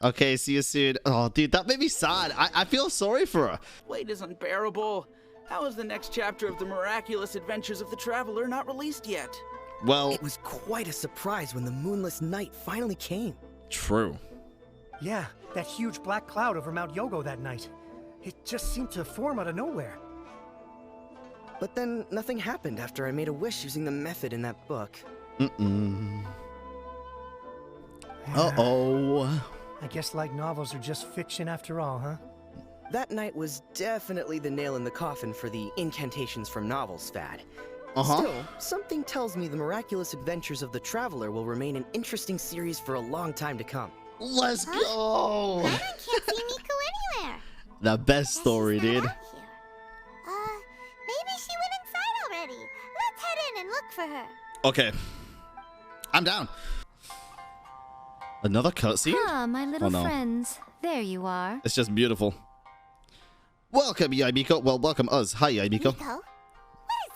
Okay, see you soon. Oh, dude, that made me sad. I feel sorry for her. Wait is unbearable. How is the next chapter of the miraculous adventures of the Traveler not released yet? Well, It was quite a surprise when the moonless night finally came. true. Yeah, that huge black cloud over Mount Yogo that night. It just seemed to form out of nowhere. But then nothing happened after I made a wish using the method in that book. Uh-oh. I guess light novels are just fiction after all, huh? That night was definitely the nail in the coffin for the incantations from novels fad. Still, something tells me the miraculous adventures of the Traveler will remain an interesting series for a long time to come. Let's go! I can't see Miko anywhere. The best story, dude. Maybe she went inside already. Let's head in and look for her. Okay. I'm down. Another cutscene? Ah, my little Oh, no. friends. There you are. It's just beautiful. Welcome, Yae Miko. Well, welcome us. Hi, Yae Miko. Miko, what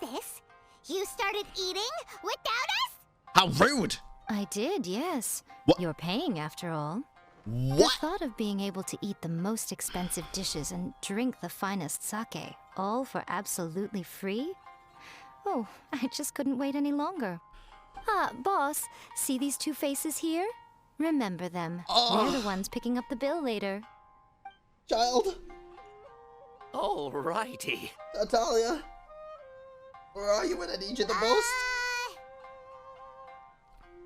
is this? You started eating without us? How rude! I did, yes. What? You're paying after all. The What? thought of being able to eat the most expensive dishes and drink the finest sake, all for absolutely free? Oh, I just couldn't wait any longer. Ah, boss, see these two faces here? Remember them. They're the ones picking up the bill later. Child. Alrighty. Natalia. Where are you when I need you the most?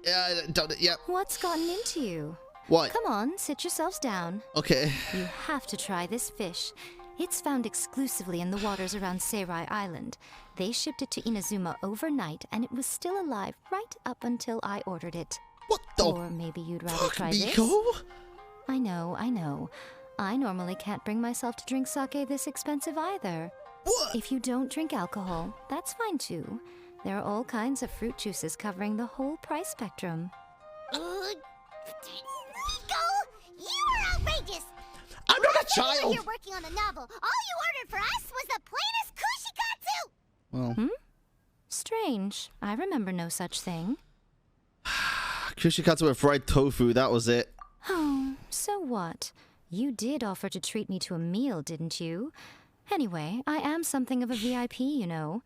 Yeah, don't. Yep. What's gotten into you? What? Come on, sit yourselves down. Okay. You have to try this fish. It's found exclusively in the waters around Seirai Island. They shipped it to Inazuma overnight, and it was still alive right up until I ordered it. What the Or maybe you'd rather fuck, try Miko? this? I know, I know. I normally can't bring myself to drink sake this expensive either. What? If you don't drink alcohol, that's fine too. There are all kinds of fruit juices covering the whole price spectrum. Miko, you are outrageous. I'm not a You're child! here working on a novel. All you ordered for us was the plainest kushikatsu. Well, Strange. I remember no such thing. kushikatsu with fried tofu, that was it. Oh, so what? You did offer to treat me to a meal, didn't you? Anyway, I am something of a VIP, you know.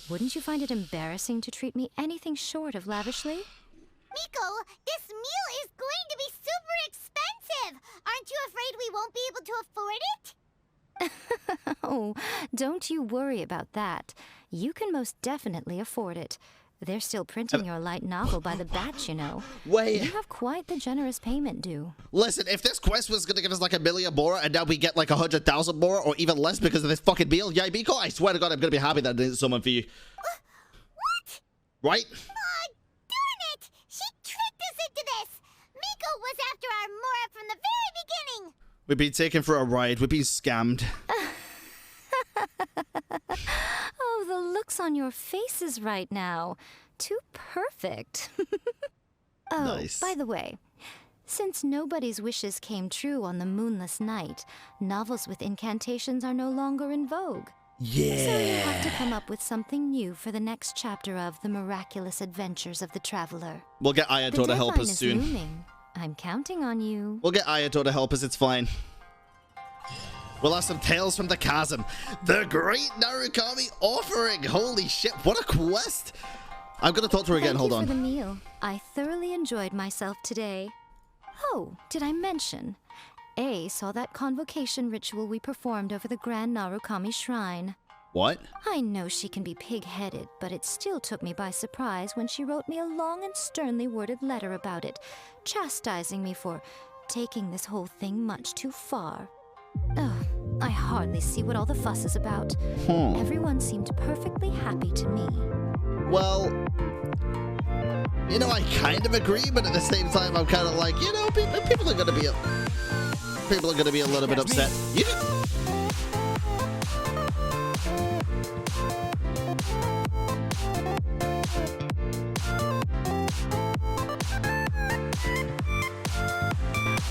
Wouldn't you find it embarrassing to treat me anything short of lavishly? Miko, this meal is going to be super expensive. Aren't you afraid we won't be able to afford it? Oh, don't you worry about that. You can most definitely afford it. They're still printing your light novel by the batch, you know. Wait. You have quite the generous payment due. Listen, if this quest was gonna give us like 1 million more and now we get like 100,000 more or even less because of this fucking deal, Yae Miko, I swear to God, I'm gonna be happy that I did someone for you. What? Right? Darn it! She tricked us into this! Miko was after our Mora from the very beginning! We've been taken for a ride. We've been scammed. Oh, the looks on your faces right now. Too perfect. Oh, nice. By the way, since nobody's wishes came true on the moonless night, novels with incantations are no longer in vogue. Yeah. So you have to come up with something new for the next chapter of The Miraculous Adventures of the Traveler. We'll get Ayato to help us soon. Looming. I'm counting on you. We'll get Ayato to help us, it's fine. We'll have some Tales from the Chasm. The Great Narukami Offering. Holy shit, what a quest. I'm gonna talk to her again, hold on. Thank you for the meal. I thoroughly enjoyed myself today. Oh, did I mention? A saw that convocation ritual we performed over the Grand Narukami Shrine. What? I know she can be pig-headed, but it still took me by surprise when she wrote me a long and sternly worded letter about it, chastising me for taking this whole thing much too far. Oh, I hardly see what all the fuss is about. Everyone seemed perfectly happy to me. Well, you know, I kind of agree, but at the same time, I'm kind of like, you know, people are gonna be a little bit upset.